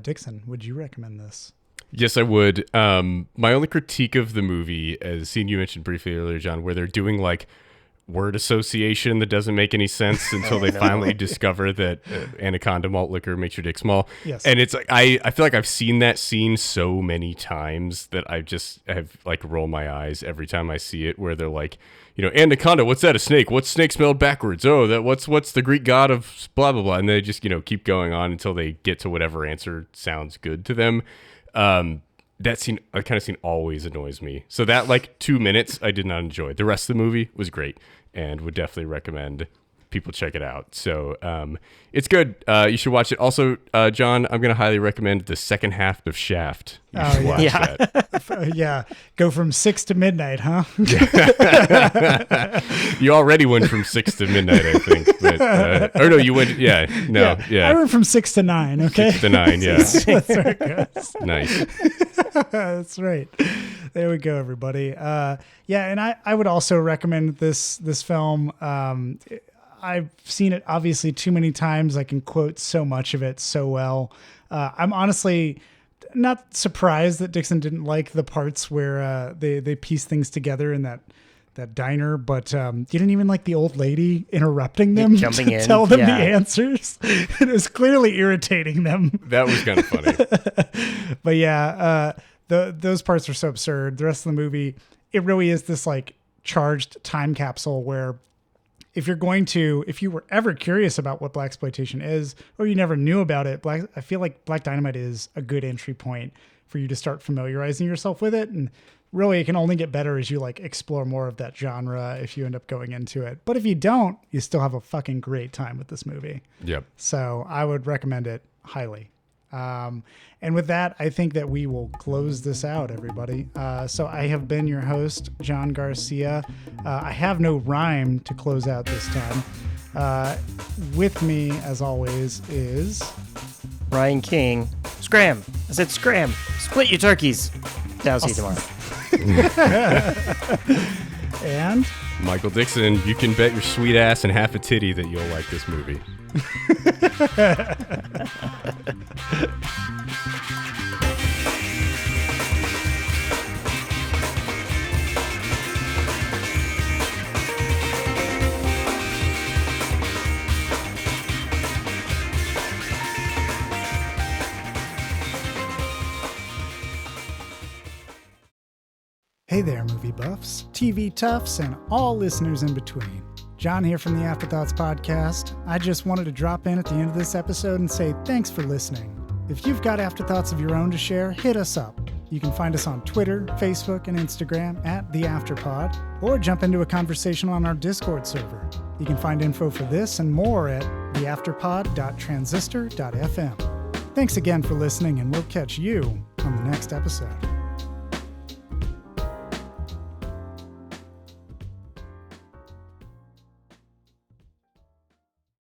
Dixon, would you recommend this? Yes, I would. My only critique of the movie, as scene you mentioned briefly earlier, John, where they're doing, like, word association that doesn't make any sense until they finally discover that Anaconda malt liquor makes your dick small. Yes. And it's like, I feel like I've seen that scene so many times that I have, like, roll my eyes every time I see it, where they're like, you know, Anaconda, what's that, a snake? What's snake spelled backwards? Oh, what's the Greek god of blah, blah, blah. And they just, you know, keep going on until they get to whatever answer sounds good to them. That kind of scene always annoys me. So that, like, 2 minutes I did not enjoy. The rest of the movie was great and would definitely recommend people check it out. So it's good. You should watch it. Also, John, I'm going to highly recommend the second half of Shaft. You should watch that. Yeah. Go from 6 to midnight, huh? You already went from 6 to midnight, I think. But, or no, you went, yeah. I went from 6 to 9, okay? 6 to 9, yeah. That's where it goes. Nice. That's right. There we go, everybody. Yeah, and I would also recommend this film. I've seen it obviously too many times. I can quote so much of it so well. I'm honestly not surprised that Dixon didn't like the parts where they piece things together in that diner, but you didn't even like the old lady interrupting them jumping in, tell them the answers. It was clearly irritating them. That was kind of funny. But yeah, those parts are so absurd. The rest of the movie, it really is this, like, charged time capsule where if you were ever curious about what blaxploitation is, or you never knew about it, I feel like Black Dynamite is a good entry point for you to start familiarizing yourself with it. And really, it can only get better as you, like, explore more of that genre if you end up going into it. But if you don't, you still have a fucking great time with this movie. Yep. So I would recommend it highly. And with that, I think that we will close this out, everybody. So I have been your host, John Garcia. I have no rhyme to close out this time. With me, as always, is Ryan King. Scram! I said scram. Split your turkeys. I'll see you tomorrow. And Michael Dixon, you can bet your sweet ass and half a titty that you'll like this movie. Hey there, movie buffs, TV toughs, and all listeners in between. John here from the Afterthoughts podcast. I just wanted to drop in at the end of this episode and say thanks for listening. If you've got afterthoughts of your own to share, hit us up. You can find us on Twitter, Facebook, and Instagram at The Afterpod, or jump into a conversation on our Discord server. You can find info for this and more at theafterpod.transistor.fm. Thanks again for listening, and we'll catch you on the next episode.